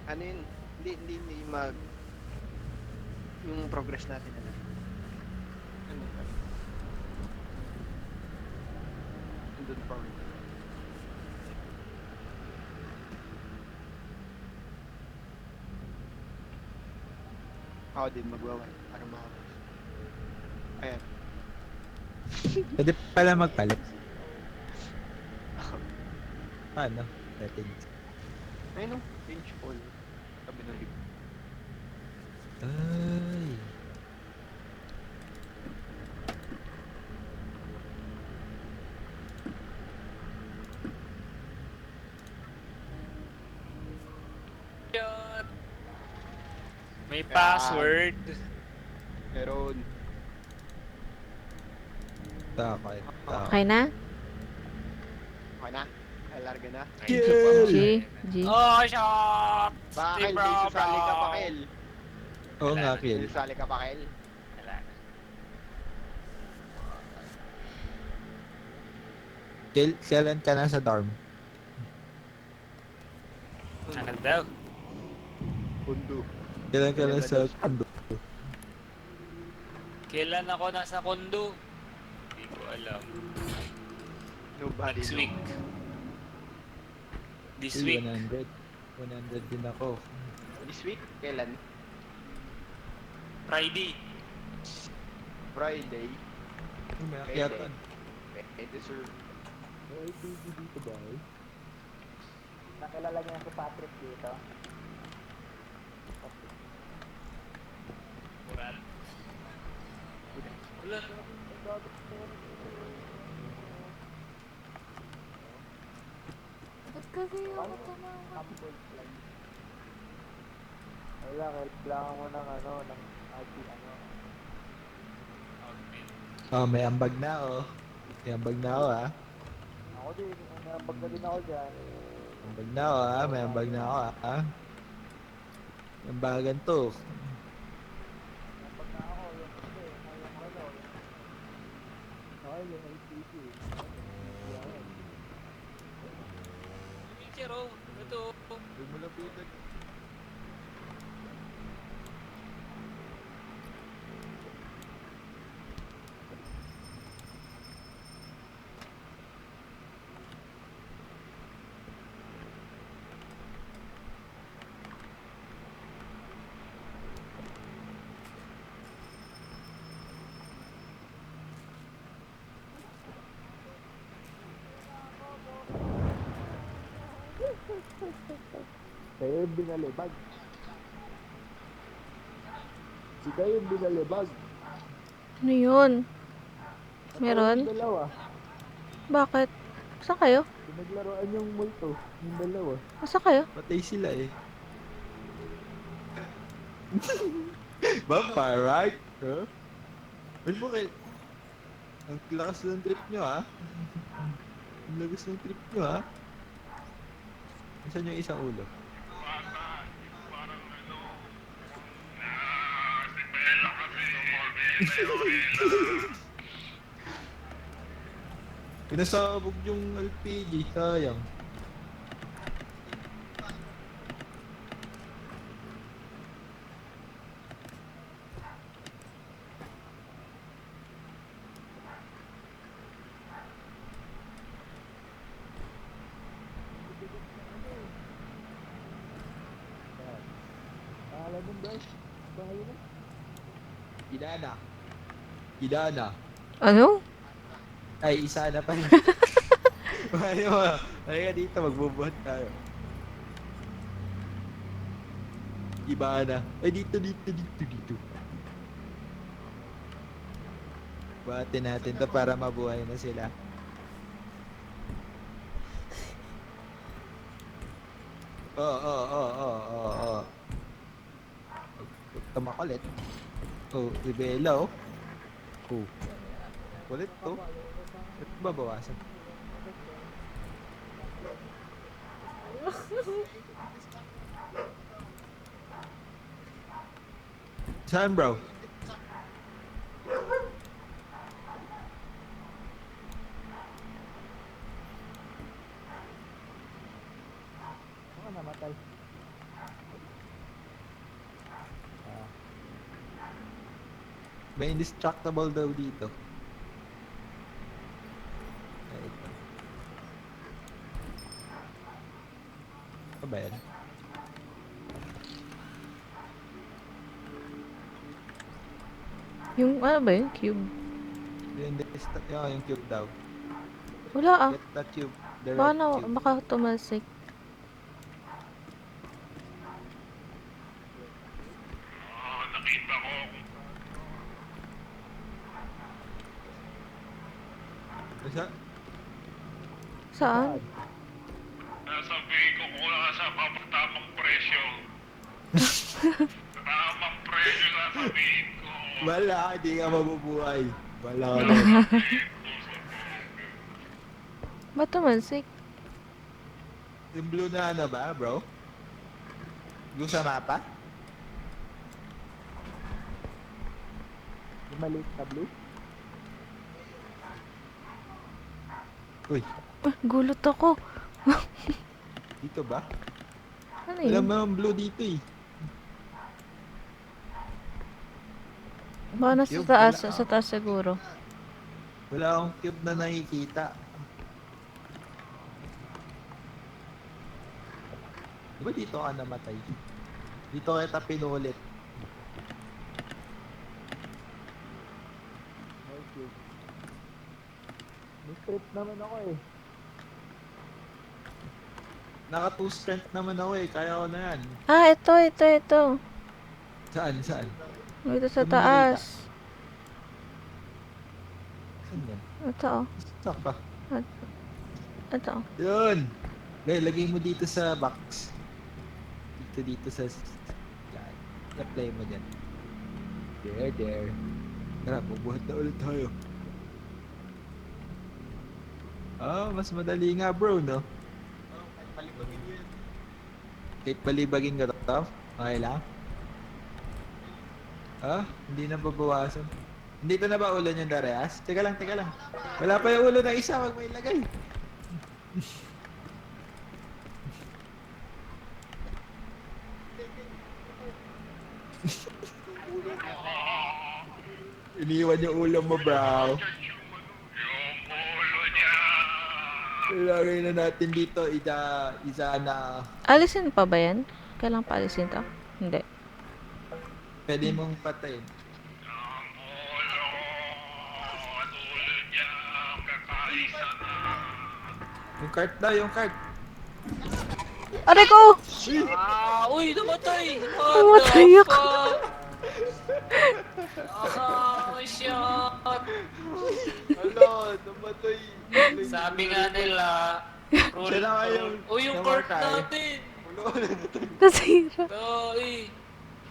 Ano yun? Hindi yung progress natin ano. Andun pa rin. Ako din magwawan para makapos. Ayan. Pwede pala magpalit. Ano? Settings. Ayun o, pinch all. Sabi ng lip. Ay. Yun. May password. Meron. Takay. Okay na? Okay na? Ay, larga na. Kill! G. G. Oh, shot! Bakit? Bro, May susali ka pa, bro. Kel. Oo nga, May Kiel. susali ka pa, Kel. Wala na. Kailan ka na sa dorm? Ano daw? Pundo. Kailan ka na sa condo? Kailan ako nasa kondo? Hindi ko alam. Nobody Next knows. week. This Uy, week. 100. 100 din ako. This week? Kailan? Friday. Friday. Ay, may akyatan. Pwede, sir. Ay, pwede dito ba? Nakilala niya si Patrick dito. Moral. Wala. Ba't kasi ako tumawag? Wala, kailangan mo ng ano, ng RP ano. Oh, may ambag na ako. May ambag na ako, ha? Ako din, may ambag na din ako dyan. Ambag na ako, ha? May ambag na ako, ha? Ambagan to. Ambag na ako, yung kasi, yung ano, yung LPG. Yan. Chero. Ito. Huwag mo lapitan. Kayo yung binalibag. Si kayo yung binalibag. Ano yun? Meron? Yung dalawa. Bakit? Saan kayo? Pinaglaruan yung multo. Yung dalawa. Saan kayo? Patay sila, eh. Vampire, right? Huh? Well, bakit? Ang lakas ng trip nyo, ha? Ang lakas ng trip nyo, ha? Saan yung isang ulo? Pinasabog yung LPG, sayang. Alam mo ba? Bahay na. Idana. Idana. Ano? Ay, isa na pala. Ano mo? Halika dito, magbubuhat tayo. Iba na. Ay, dito. Buhatin natin to para mabuhay na sila. Oo. Tumakulit. Oh, ibela, oh. Oh. Kulit to. Ba't babawasan? Saan, bro? namatay. May indestructible daw dito. Ay, ito. Ano ba yan? Yung ano ba yun? Cube? Yung cube daw. Wala ah. Get the cube. The Baka, red na, cube. baka tumalsik. Nasa? Saan? Nasabihin ko kung wala sa tamang presyo. Tamang presyo sasabihin ko. Wala, hindi ka mabubuhay. Wala ka na. Ba't tumalsik? Yung blue na ano ba, bro? Blue sa mapa? Yung maliit na blue. Uy, Ah, gulot ako. dito ba? Ano Alam yun? mo yung blue dito eh. Baka nasa Cube, taas. wala. Sa taas siguro. Wala akong cube na nakikita. Di ba dito ka namatay? Dito kita pinulit. May cube. May script naman ako eh. Naka 2 strength naman ako eh. Kaya ko na yan. Ah, ito. Saan? Saan? Ito sa Saan mo taas. Saan yan? Ito oh. Saan pa? Ito oh. Yun! Lagay mo dito sa box. Dito sa... Yan. I-apply mo dyan. There. Tara, bubuhat na ulit tayo. Mas madali nga bro, no? Kahit palibagin ka to? Okay lang? Hindi na babawasan. Hindi pa na ba ulo niyan, Darius? Teka lang. Wala pa yung ulo na isa, wag may ilagay. Iniwan yung ulo mo, bro. Yung ulo niya. Ilagay na natin dito, isa na Alisin pa ba yan? Kailangan pa alisin to? Hindi. pwede mong patayin. Ang ulo. Ang ulo niya. Kakaisa na. Yung cart daw, yung cart. Aray ko! Uy, namatay! Namatay ako. Shot! Hello, namatay. Sabi nga nila, Siya na nga yung yung court namatay. natin! Nasira. Uy!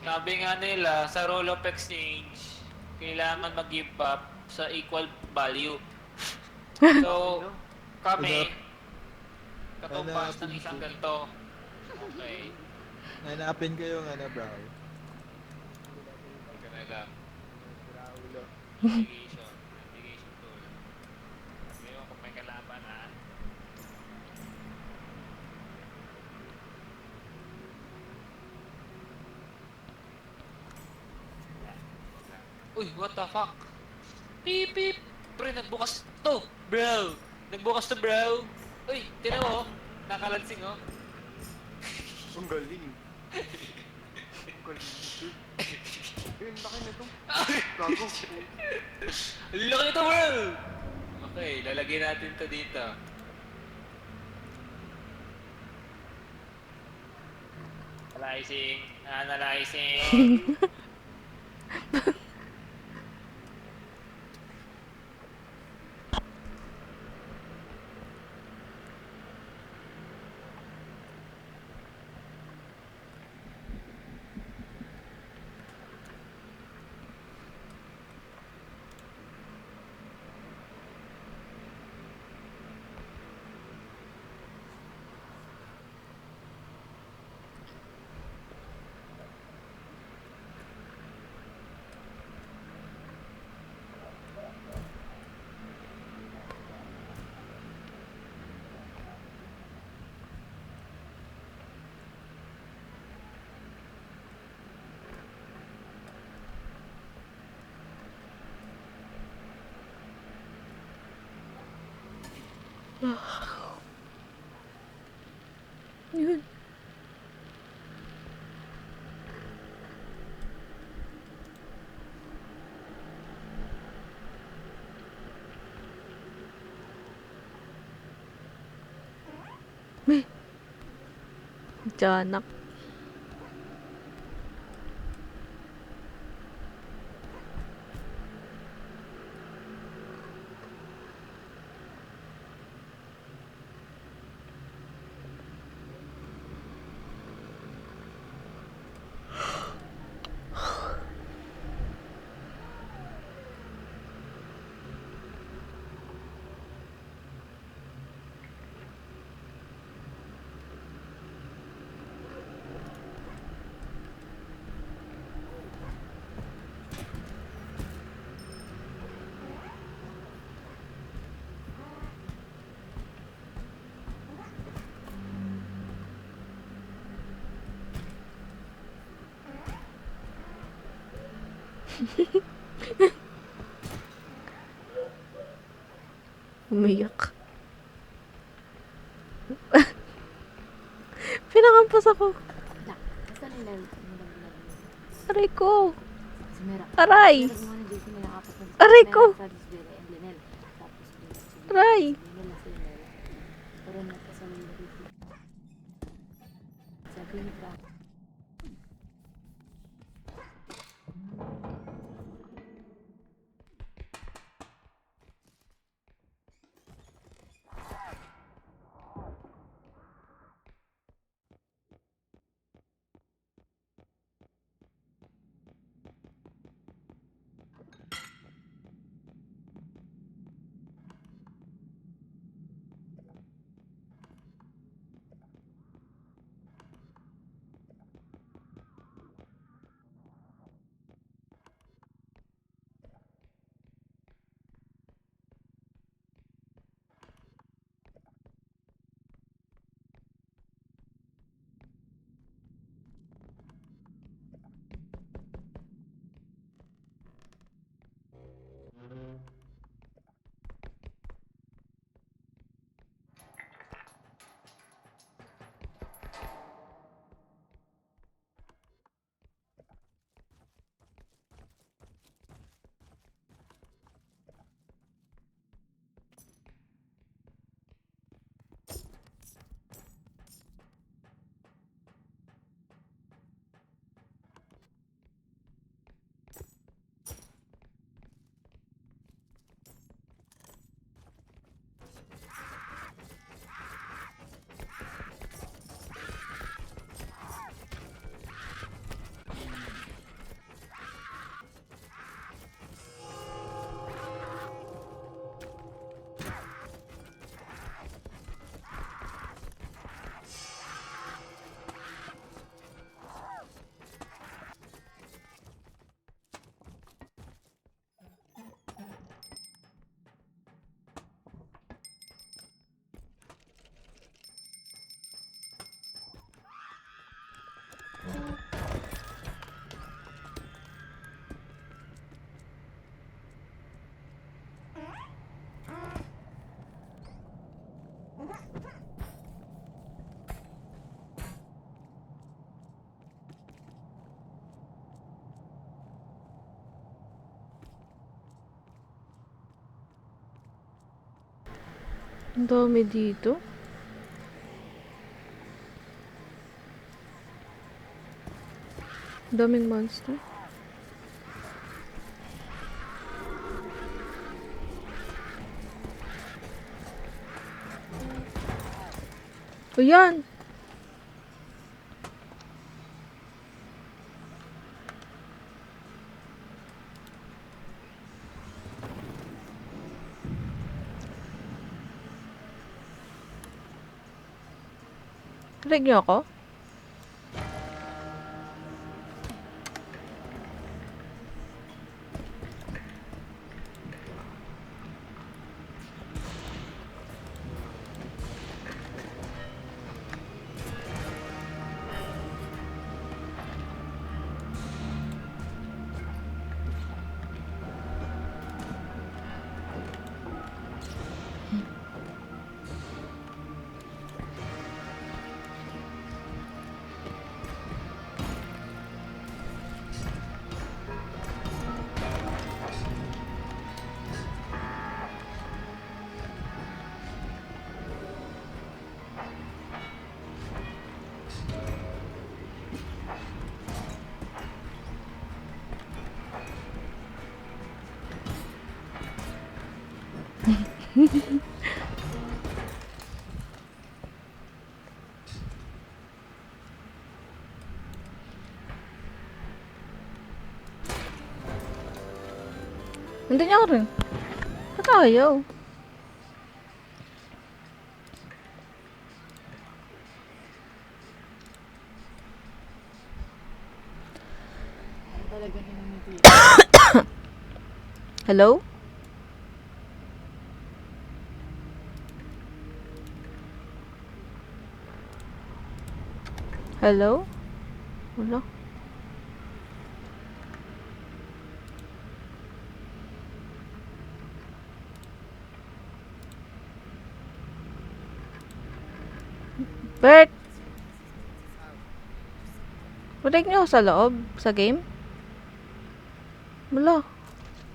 Sabi nga nila, sa rule of exchange, kailangan mag-give up sa equal value. So, kami, katumbas ng isang ganito. Okay. Hanapin ko yung ano, bro. Ika na lang. Navigation tool. Ngayon kung may kalaban ha. Uy, what the fuck? Beep beep! Pre, nagbukas to! Bro! Nagbukas to, bro! Uy, tinan mo! Nakalansing oh! Ang galing. Ang galing. Ayun, laki na ito. Gago. Ang laki nito, bro! Okay, lalagyan natin to dito. Analyzing. Yun. May. Tiyanak. Umiyak. Pinakampas ako. Basta nila. Aray ko. Si Mera. Aray. Mera gumawa ng JC nila apat na. Aray ko. Mera, Faris, Bella, and Lionel. Tapos si Aray. Nila si Mera. Pero nagkasama nila dito. Sabi ni Frank. Ang dami dito. Ang daming monster. O yan! Rinig niyo ako? Hindi niya ako rin. Ba't ayaw? Talaga hindi. Hello? Hello? Wala. Bert! Balik niyo ako sa loob? Sa game? Wala.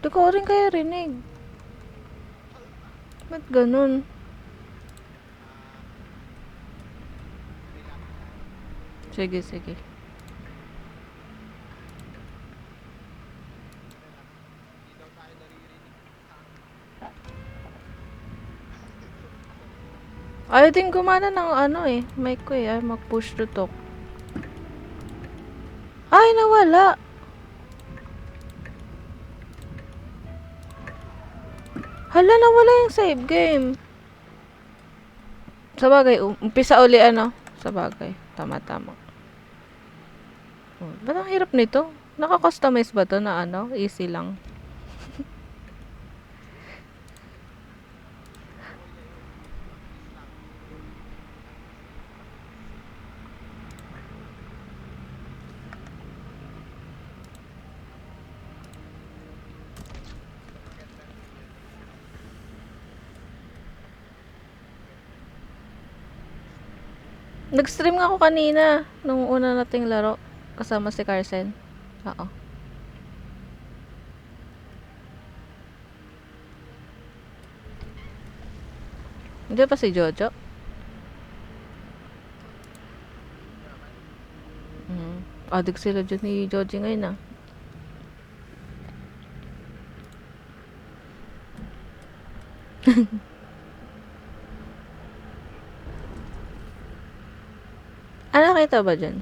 Di ko rin kaya rinig. Ba't ganun? Sige, sige. Ayaw din gumana ng ano eh. Mic ko eh. Mag-push to talk. Ay, nawala. Hala, nawala yung save game. Sabagay, umpisa uli ano. Sabagay, tama-tama. Oh, ba't ang hirap nito? Naka-customize ba to na ano? Easy lang. Nag-stream nga ako kanina nung una nating laro kasama si Carsen. Oo. Hindi pa si Jojo? Adik sila dyan ni Joji ngayon ah. Ano kita ba dyan?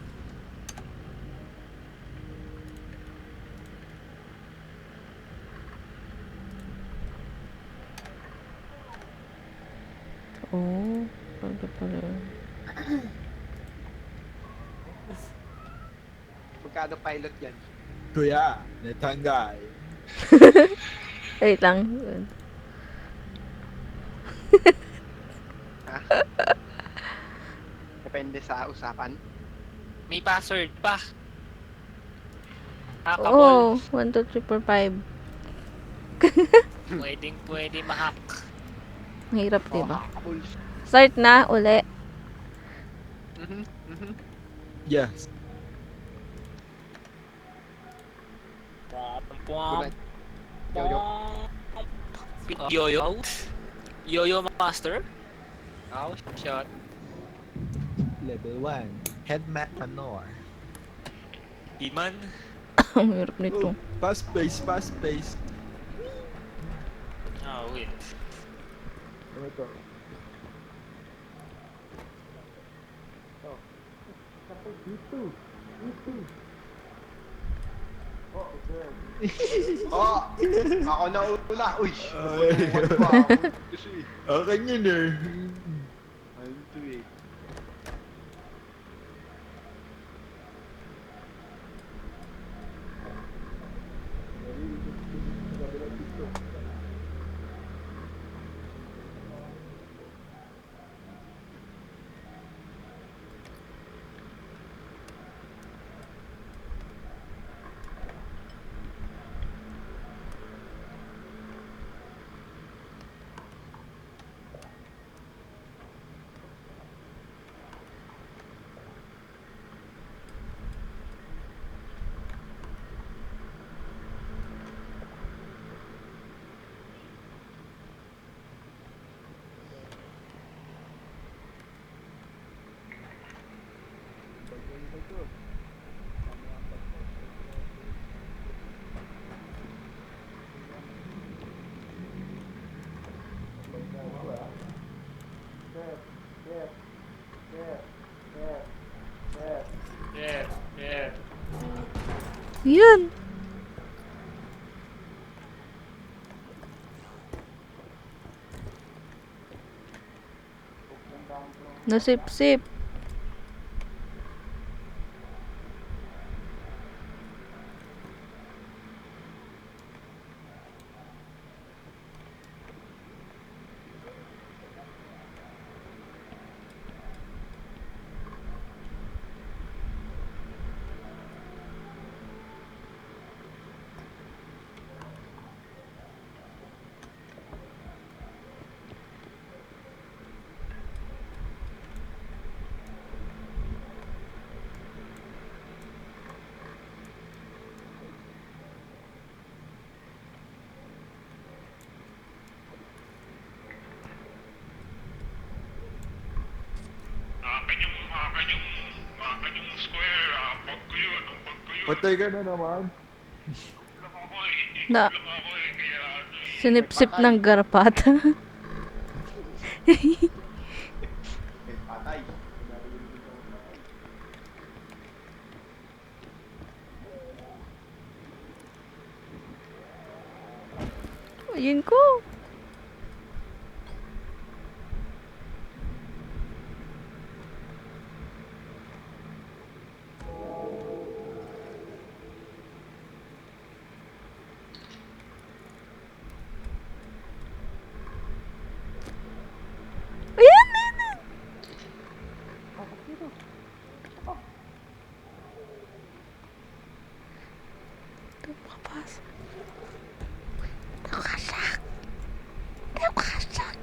Oh, pwede pala yun. Magkano pilot yan? Kuya, natanggal. Wait lang. Ha? Depende sa usapan. May password pa. Oh, Hackable. 1, 2, 3, 4, 5. Pwede ma-hack. Mahirap, diba? Hackable. Start na, uli. Yes. Gulat. Yo-yo. Yo-yo. Yo-yo master. Oh, shot. Level 1. Headmat Manor. Iman. Ang hirap nito. Fast pace, fast pace. Oh, wait. Ano to? Oh! Ako na una! Uy! Ay. What pa? Kasi, Okay yun eh. ano to eh. Yan. Nasip-sip. Akin yung square, pag ko yun, pag ko yun. Patay ka na naman. Lang ako eh, Na, lang ako eh, kaya ano eh. sinipsip ng garapata. Eh, patay. Ayun ko. Ayan, ayan. Ito makapasok. Nakasak. Nakasak.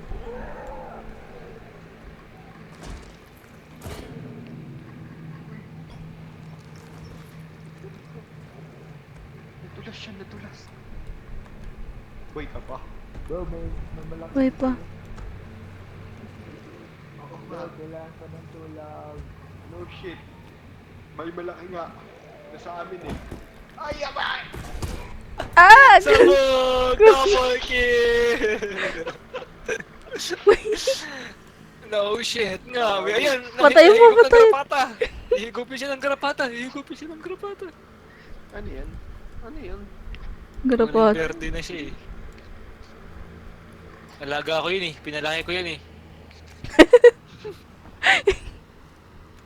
Nadulas siya, nadulas. Boy ka pa. Bro, may malaki. Uy pa. Oo Bro, nga. kailangan ko ng tulog. No shit. May malaki nga. Nasa amin eh. Ay, abay! Ah! Sabog! Double kill! No shit nga. Ayan, Patay mo, nahigop ng patay. garapata. Hihigupin siya ng garapata. Hihigupin siya ng garapata. Ano yan? Ano yan? Garapata. Verde na siya eh. Alaga ko yun eh. Pinalaki ko yan eh.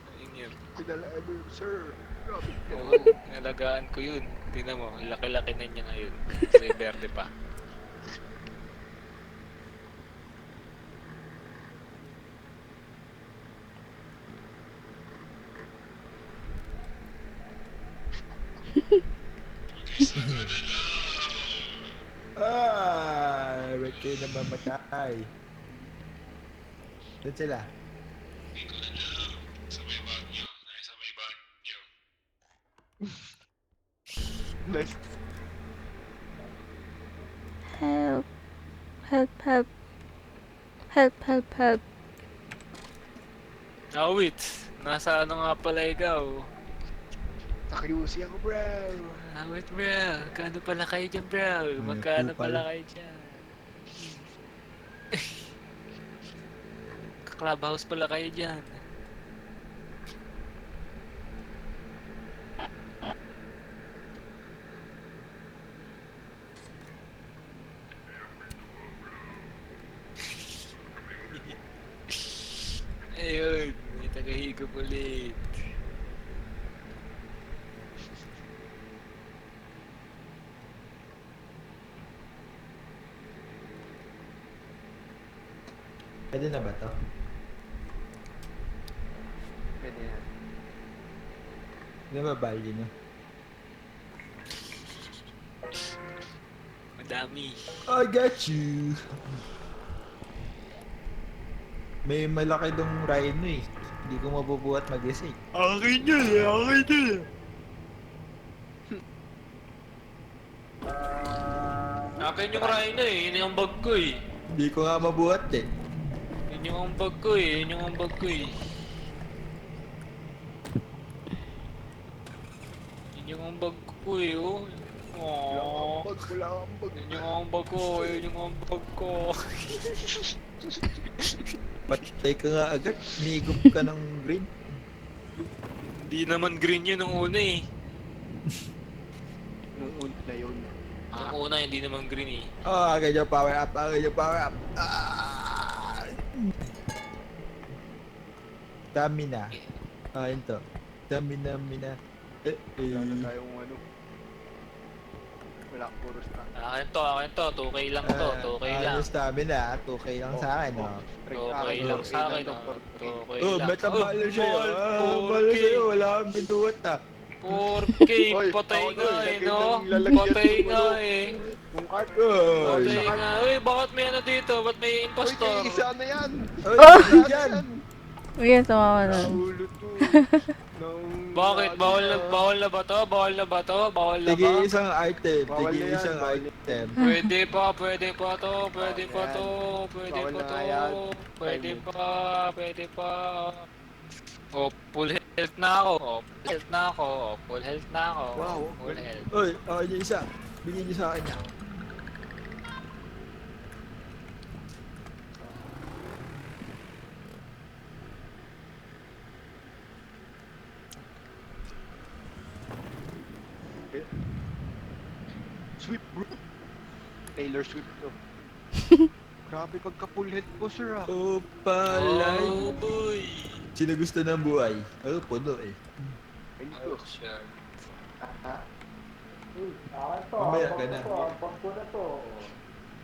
Ayun yun. Pinalaan mo yun, sir. Grabe. Oo, nalagaan ko yun. Tingnan mo, laki-laki na niya ngayon. Kasi verde pa. Ba't kayo namamatay? Doon sila. Sa may bagyo, nasa may bagyo. Nice. Help. Help, help. Help, help, help. Ah, wait. Nasa ano nga pala ikaw? Nakiusi ako, bro. Ah, wait bro. Kano pala kayo dyan bro? Magkano po pala. pala kayo dyan? Clubhouse pala kayo dyan. Ayun, may tagahigop ulit. Pwede na ba to? Pwede yan. Ano ba value nyo? Madami. I got you! May malaki dong rhino eh. Hindi ko mabubuhat mag-isa eh. Akin yun eh, akin yun. Akin yung rhino eh, yun yung bag ko eh. Hindi ko nga mabuhat eh. Yun yung bag ko eh, yun yung bag ko eh. Yun yung bag ko eh, oh. Aww. Wala kang bag. Yun yung bag ko, yun yung bag ko. Patay ka nga agad. Nihigop ka ng green. Hindi naman green yun nung una eh. Yung una na yun. Ang una, hindi naman green eh. Oh, ganyan power up. Ganyan power up. Stamina. Yun to. Stamina. Wala na tayong ano. Wala, puro stamina. Akin to. 2K lang to. 2K lang. Yung stamina. 2K lang sa akin, oh. 2K lang sa akin. 2K Oh, lang. metabalo siya. mahal, Balo 4K. sa'yo. Wala kang binuhat, 4K, Oy, patay ako nga na, eh, lagyan no? ng lalagyan Patay yung nga ano. eh. Yung cart. Patay nga. Uy, bakit may ano dito? Ba't may Uy, impostor? kay isa na yan. Oy, yan. Ayan, tumawa na. Ulo to. Bakit? Bawal na ba to? Bawal na ba to? Bawal na Tige ba? isang item. Bawal Tige na yan, isang bawal na item. Pwede pa to. Pwede pa to. Pwede Bawal pa na to. yan. Pwede pa. Oh, full health na ako. Full health na ako. Wow. Full health. Oy, yung isa. Bigyan niyo sa akin yan. Sweep, bro. Taylor Swift to. Grabe pagka full head ko, sir ah. Oh, palay. Oh, boy. Sino gusto ng buhay? Oh, puno eh. Ayun Oh, to. sure. Mamaya ka na.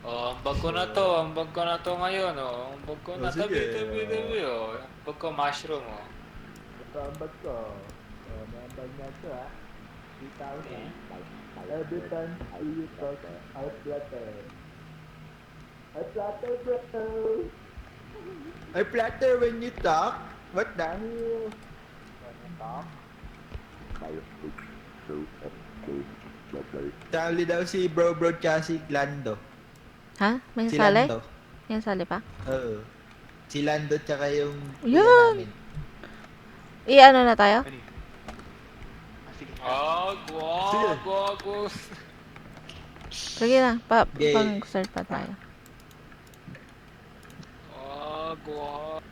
Oh, ang bag ko na to. Ang bag ko na to ngayon, oh. Ang bag ko na. Oh, sige. Tabi, oh. Ang bag ko mushroom, oh. Ito ang bag ko. Ang bag na ito ah. 3,000. Every time I use those, I flutter. I flutter, bro. I flatter when you talk. What the? Sali daw si Bro tsaka si Lando. Ha? May Si sali? Lando. Yan sali pa? Oo. Si Lando tsaka yung Yan. namin. I-ano na tayo? Ano yun? Sige. Sige. Wag. Sige na, Okay. pang-start pa tayo. Wag.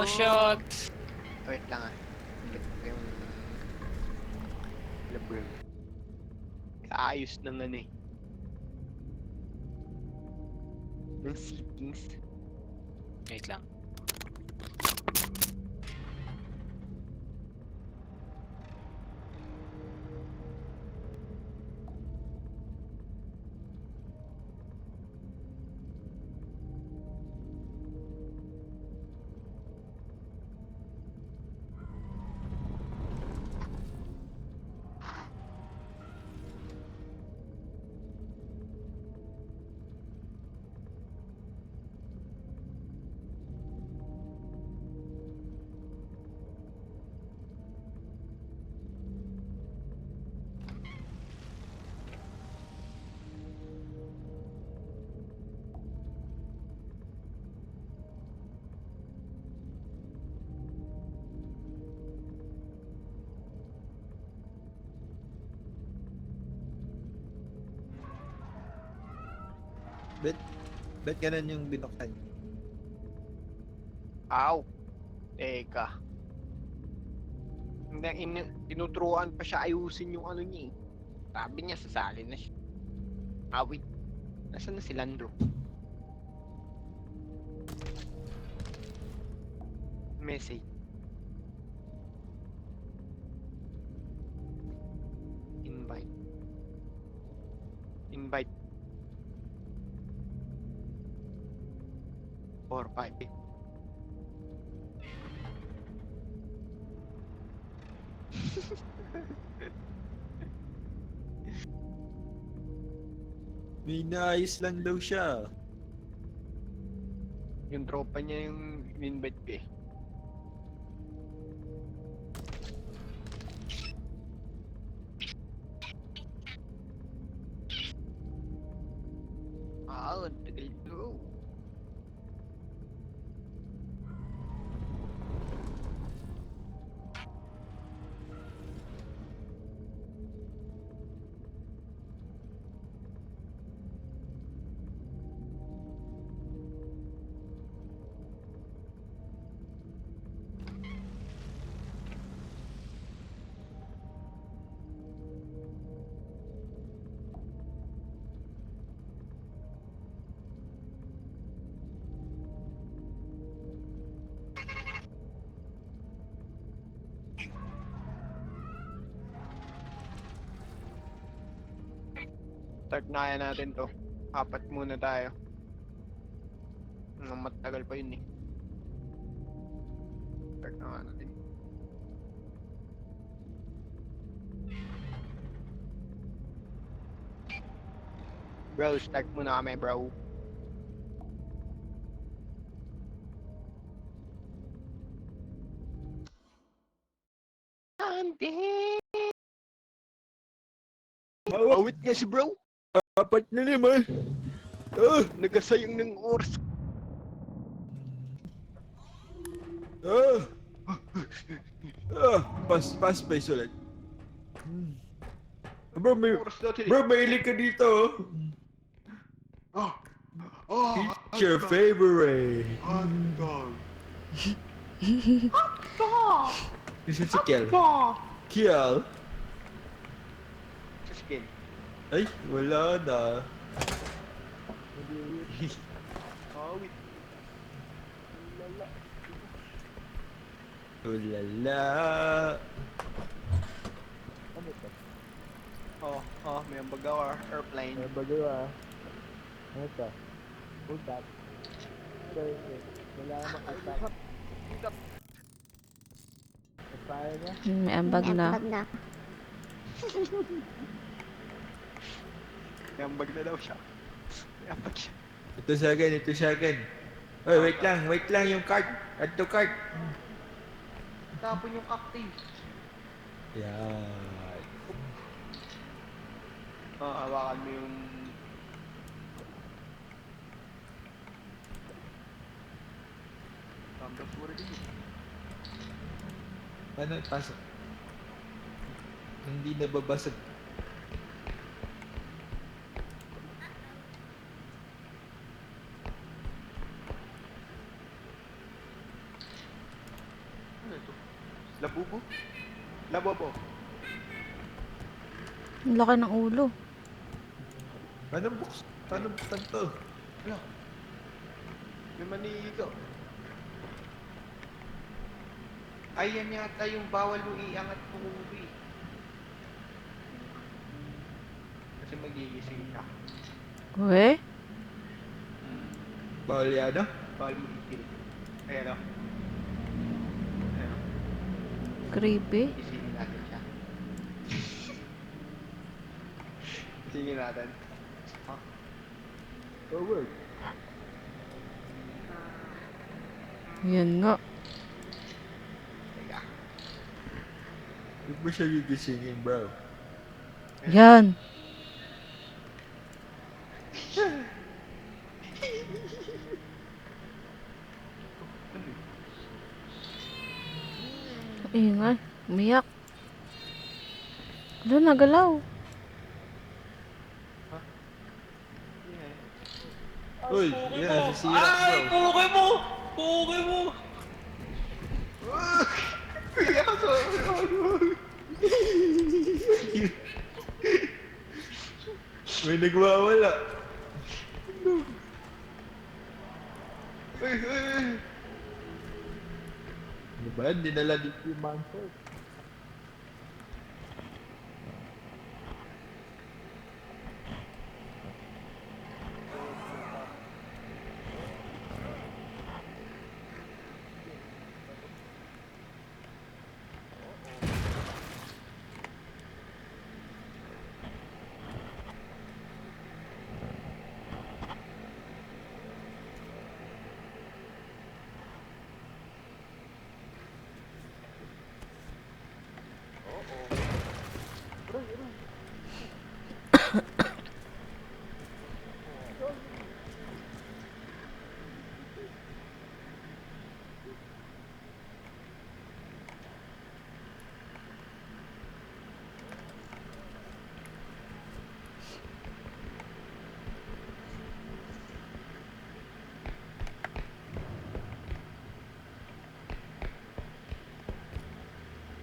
shot! Wait lang ah. Ulit ko yung... Lebron. Ayos ng ano eh. Ng settings. Wait lang. Ba't ganun yung binuksan? Aw! Teka. Tinuturuan pa siya ayusin yung ano niya eh. Sabi niya sasali na siya. Wait. Nasaan na si Landro? Message. Invite. Invite. 4, 5. May naayos lang daw siya. Yung tropa niya yung invite ko eh. Ang tagal daw. Start na kaya natin to. 4 muna tayo. Matagal pa yun eh. Start na nga natin. Bro, start muna kami bro. Ante! Awit nga si bro! 4 na naman. Nagasayang ng oras. Pass space ulit. Bro, Oras natin eh. bro, mahilig ka dito. It's your favorite. Hotdog. Isa si Kiel. Kiel? Saskin. Ay, wala na. Awit. Ulala. May ambagaw airplane. May bago ah. Ano to? Hold up. Sorry, wala na makita. Kaya niya? May ambag na. May ambag na daw siya. May ambag siya. Ito sa akin. Oy, wait lang yung card. Add to card. Tapon yung cocktail. Yan. Hawakan mo yung... Tambas mo rin yun. Paano pasok? Hindi nababasag. Labubo? Labobo. Ang laki ng ulo. Anong box? Anong buksan to? Wala. May manigo. Ay, yan yata yung bawal mo iangat ng ubi. Kasi magigising ka. Uwe? Bawal yan, no? Bawal mo itil. Ayan o. Ayan o. Creepy. Isingin natin siya. Isingin natin. Forward. Yan nga. Teka. Huwag mo siya gigisingin, bro. Yan. Ingay. Umiyak. Doon, nagalaw. Uy, yan, sisira, Ay, bro. pukay mo! Pukay mo! May nagwawala. Ano ba yan? Dinala dito yung monster.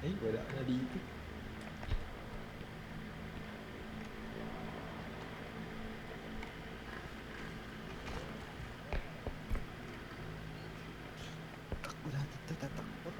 Ay, wala na dito. Takbo natin to, tatakbo.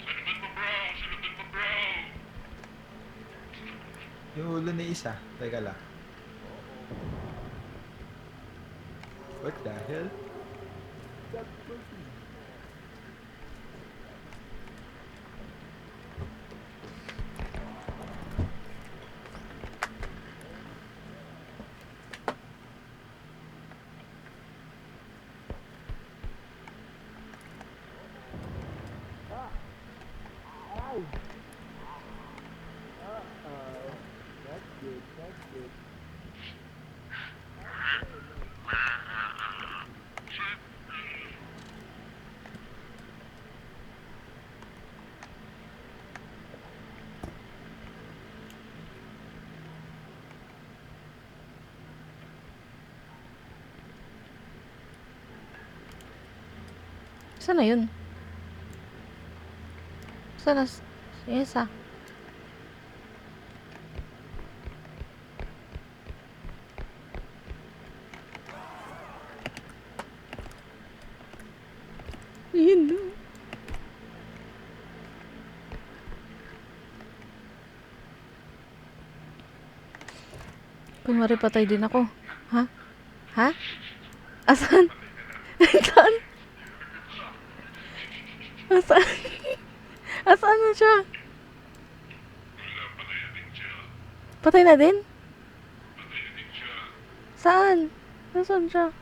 Sinubid mo, bro! Sinubid mo, bro! Yung ulo ni isa. Teka lang. What the hell? That's good, that's good. Saan na yun? Saan na? Yung isa. Yun na. Kunwari patay din ako. Ha? Ha? Asan? Asan? Asan? Asan na siya? Patay na din? Saan? Nasaan siya?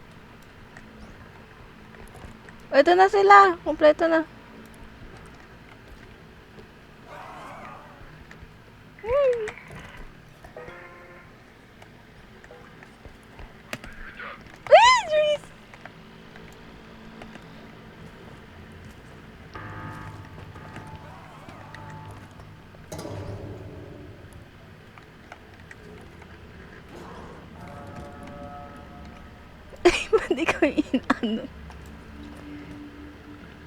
O, ito na sila. Kompleto na. Ay, jeez! Ay, ba't ikaw inano?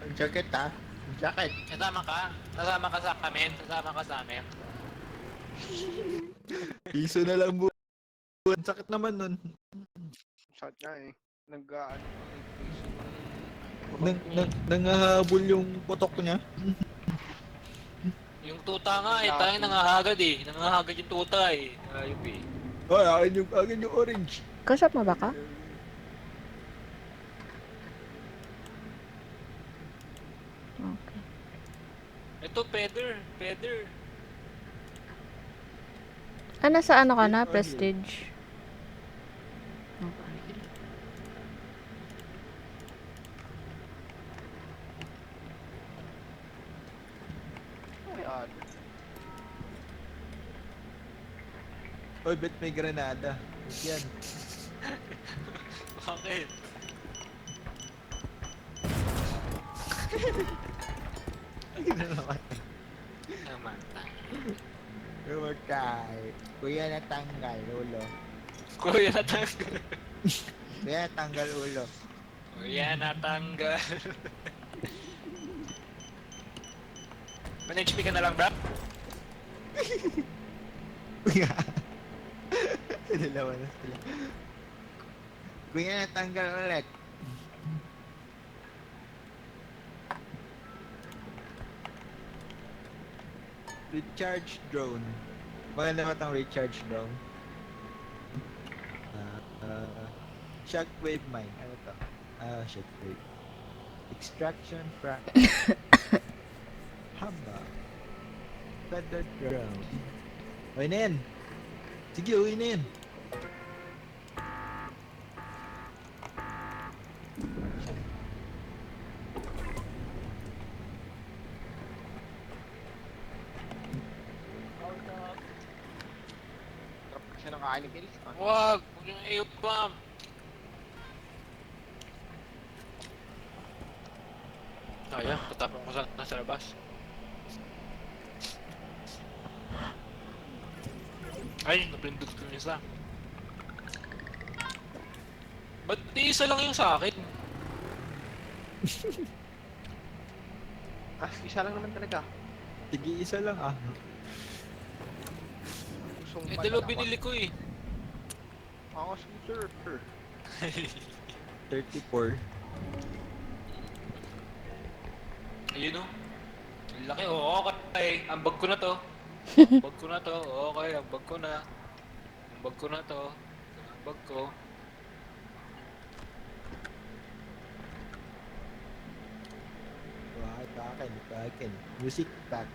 Ang jacket ah. Ang jacket. Kasama ka? Kasama ka sa amin? Kasama ka sa amin? Piso na lang bu. Ang sakit naman nun. Shot nga eh. Nag-ano. Nangahabol yung putok niya. Yung tuta nga eh, tayo nangahagad eh. Nangahagad yung tuta eh. Ayop eh. Ay, akin yung orange. Kausap mo ba ka? Okay. Ito, Feather. Ah, nasa ano ka na? Prestige. Okay. Ayan. Oy, bet may granada. Yan. Bakit? naman. Naman tayo. Rumatay. Kuya natanggal ulo. Kuya natanggal. Kuya natanggal ulo. Kuya natanggal. Man HP ka na lang, bro? Kuya. Dalawa na sila. Kuya natanggal ulit. Recharge drone. Maganda ba itong recharge drone? Shockwave mine. Ano to? Shockwave. Extraction frac. Haba. Feather drone. Uy na yan. Sige, uwi na yan. Sarap kasi nakain ni Kiris. Wag! Huwag yung A-bomb! Ayan, tatapon ko sa labas. Ay, napindot ko yung isa. Ba't di isa lang yung sa akin? Isa lang naman talaga. Sige, isa lang ah. Gustong Eh, dalawa binili ko eh. Ako sir. 34. Ayun o. Ang laki, oo, okay. Ang bag ko na to. Bag ko na to, okay, ang bag ko na. Ang bag ko na to. Ang bag ko. Akin. Music pack.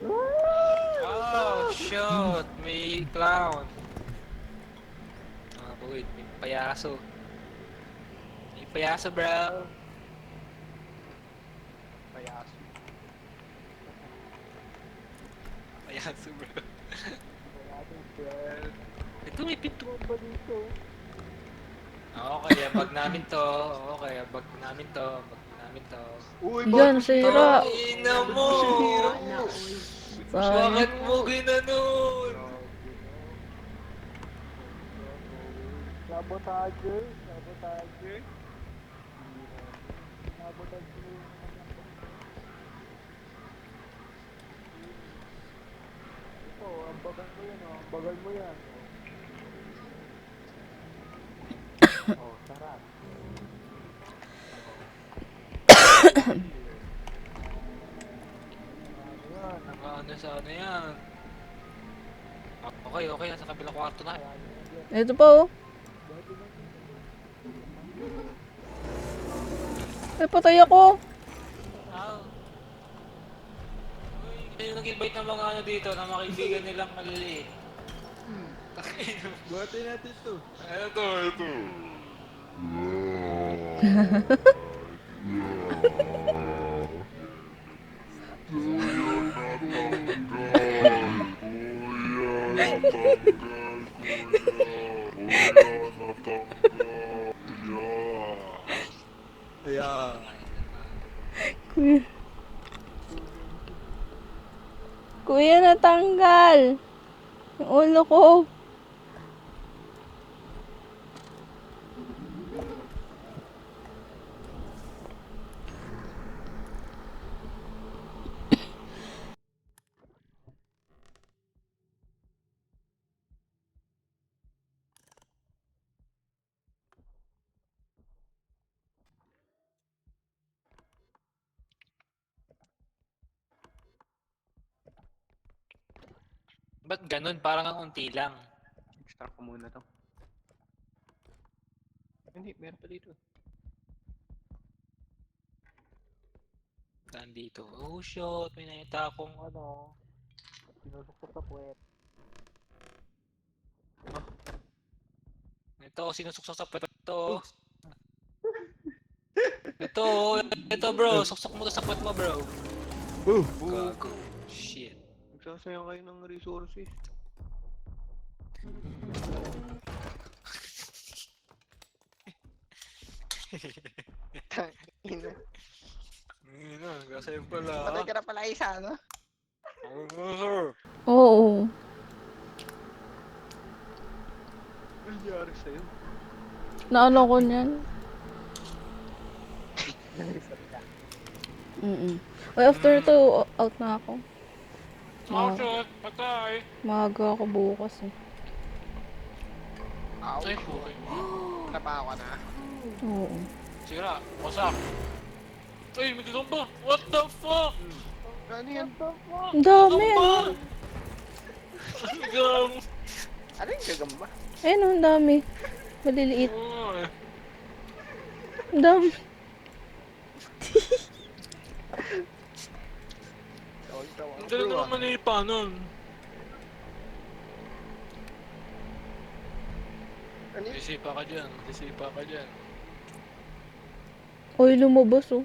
Oh, shoot! May clown. Ah, wait, may payaso. May payaso, bro. Payaso. Payaso, bro. Ito, may pintuan ba dito? Okay, abag namin to. Okay, abag namin to. Abag namin to. Uy, Yan, sira. Ina mo! Sayang. Bakit mo ginanon? Sabotage. bagal mo yan, oh. Bagal mo yan. Oh, sarap. Yan, ano sa ano yan. Okay, okay, nasa kabilang kwarto na. Ito pa oh. Ay, patay ako. Ah. Uy, kayo nag-invite ng mga ano dito, na mga kaibigan nilang maliliit. Buhatin natin to. Ito, ito. Yeah. Kuya. Kuya, natanggal. Yung ulo ko. Ba't ganun? Parang ang unti lang. Start ko muna to. Hindi, meron pa dito. Saan dito? Oh shit, may nakita akong ano. Sinusukot sa puwet. Ito, sinusuksak sa puwet. Ito. Ito bro, suksok mo to sa puwet mo bro. Gago. Shit. Nagsasayang kayo ng resources. Tangina. Ina, kasi pala. Patay ka na pala isa, no? Sir. Oo. Ano nangyari sa'yo? Naano ko niyan. Well, after to, out na ako. Oh shit, patay. Maaga ako bukas eh. Ow. Ay, okay. Napawa na. Oo. Sira, wasak. Ay, may gagamba. What the fuck? Ano yan? Ang dami Gagamba. ano. Gam. Ano yung gagamba? Ayun oh, ang dami. Maliliit. Ay. Ang dami. Ang galing naman manipa nun. Ano yun? Disipa ka dyan, disipa ka dyan. Uy, lumabas oh.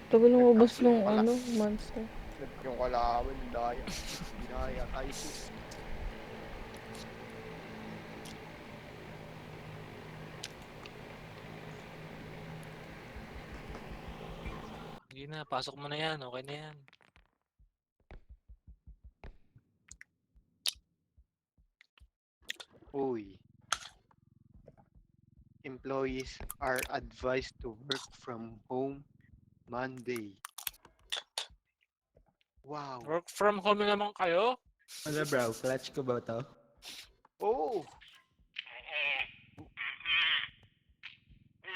Tagal lumabas ng ano, monster. Yung kalaban, daya. Dinaya tayo. Hindi na, pasok mo na yan, okay na yan. Uy. Employees are advised to work from home Monday. Wow. Work from home naman kayo? Ano bro, clutch ko ba to? Oh!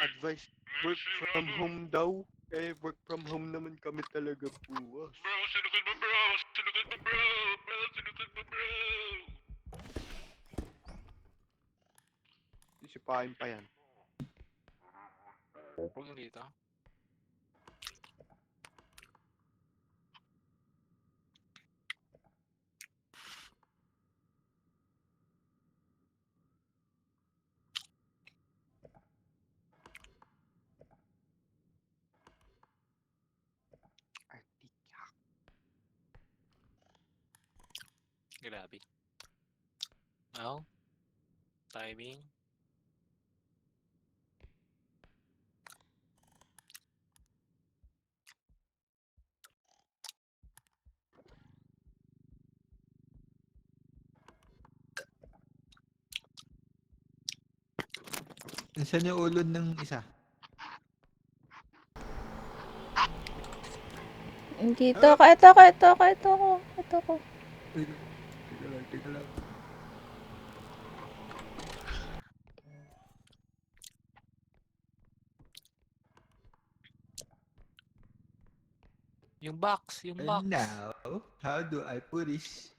Advice work from home daw. Eh, work from home naman kami talaga buwas. Bro, sunugod mo bro! Sunugod mo bro! Bro, sunugod mo bro! Isipahin pa yan. Huwag dito. Artika. Grabe. Oh. Timing. Nasaan yung ulo ng isa? Dito ako, ito ako, ito ako, ito ako, ito ako. Teka lang. Yung box, yung And box. now, how do I put this?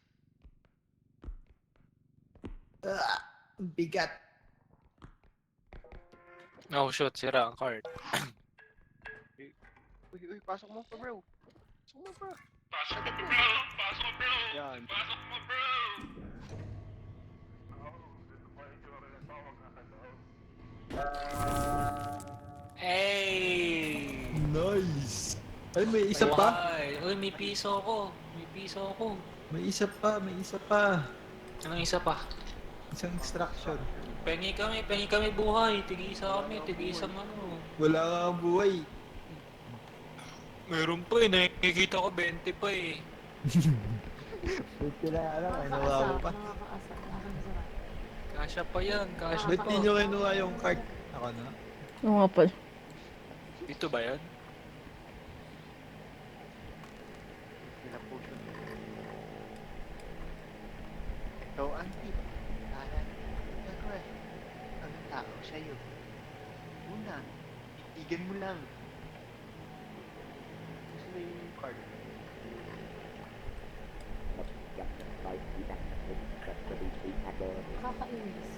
Ang bigat. Oh shoot, sira ang card. Uy, pasok mo pa, bro. Pasok mo pa. Pasok mo, bro! Pasok mo, bro! Yan. Pasok mo, bro! Hey! Nice. Ay, may isa pa. Ay, uy, may piso ako. May piso ako. May isa pa, may isa pa. Anong isa pa? Isang extraction. Pengi kami buhay. Tig-isa kami, tig-isang ano. Wala nga ang buhay. Meron pa eh, nakikita ko 20 pa eh. Ba't kailangan ay nawawa pa? Nakakaasa. Nakakasarap. Kasya pa yan, kasya Ba't pa. di nyo kinuha yung card? Ako na. Oo nga pala. Ito ba yan? Pinapuso. So, Auntie, ano ang tao sa'yo? Una, itigan mo lang. Gusto mo yung card? Nakakainis.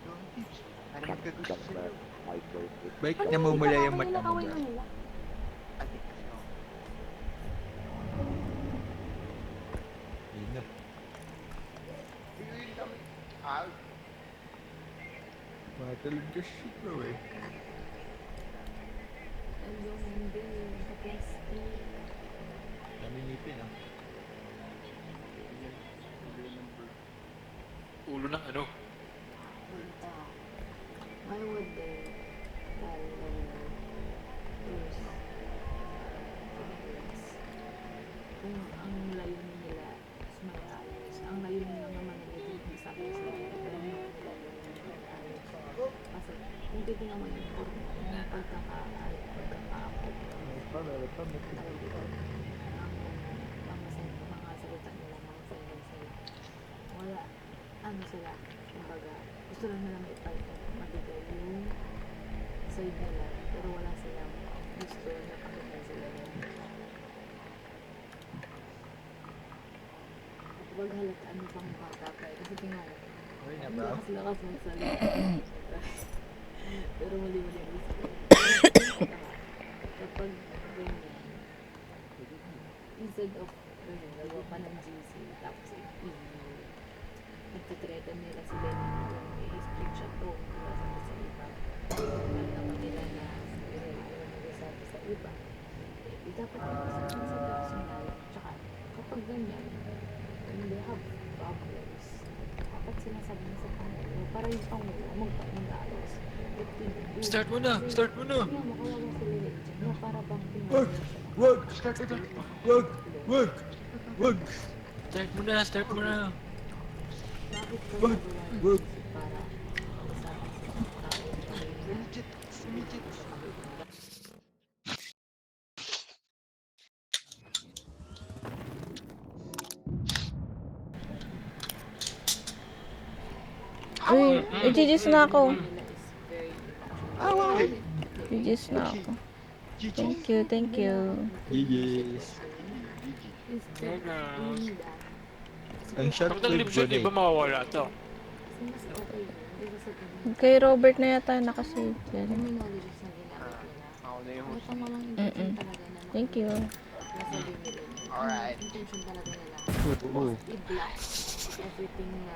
Yung tips, para magkagusto sa'yo. Ba't namumula yung mata mo Kaway ba? na nila. Ate, ano? Yun na. Uy, dami. Ah, Matalag ka shit bro eh. And yung hindi, sa plastic. Dami ngipin ah. Ulo ng ano? Punta. Why would they follow rules? Kung ang layunin nila is may ayos. Ang layunin lang naman nila dito sa akin sa pero yung nila ayos. Kasi kung titignan mo yung pagkakaakot. Ayaw ko. Mga salita nila, mga sentence nila. Wala. Ano sila? Kumbaga, gusto lang nila mabigay yung side nila. Pero wala silang gusto na pakita sila yun. Kapag halataan mo pang bata pa eh. Kasi tingnan mo. Uy na Ang bro. lakas-lakas ng salita. Pero mali-mali ang gusto. Kapag ganyan, instead of ganyan, nagawa pa ng GC, tapos nagtatreten nila sila yung i-split siya to, nasa sa iba. Kapag naman nila na nag-usabi sa iba, dapat nag-usabi sa personal. Tsaka kapag ganyan, when they have problems, dapat sinasabi na sa Pangulo, para yung Pangulo mag-ayos. Start mo na! Start mo na! Kaya makawawa sila rin dyan, na para bang Wag! Wag! Wag! Wag! Wag! Start mo na! Start mo na! bakit ka Wag! nagawa Wag! ng para usapan sa mga tao? Legit, legit. Uy, i-GG's na ako. Nila is very Away! GG's na ako. Thank you, thank you. Yes. instead of doing that, Ang short Kapag clip nag-lipshot, di ba donate. mawawala to? kasi mas okay yun. Kasi sa ganun, Kay Robert na yata nakasave yan. terminologies na ginamit nila. Ako na yung May host. tama lang intention talaga na Thank you. nasabi nila. Alright. Ang intention talaga nila Oo. i-block everything na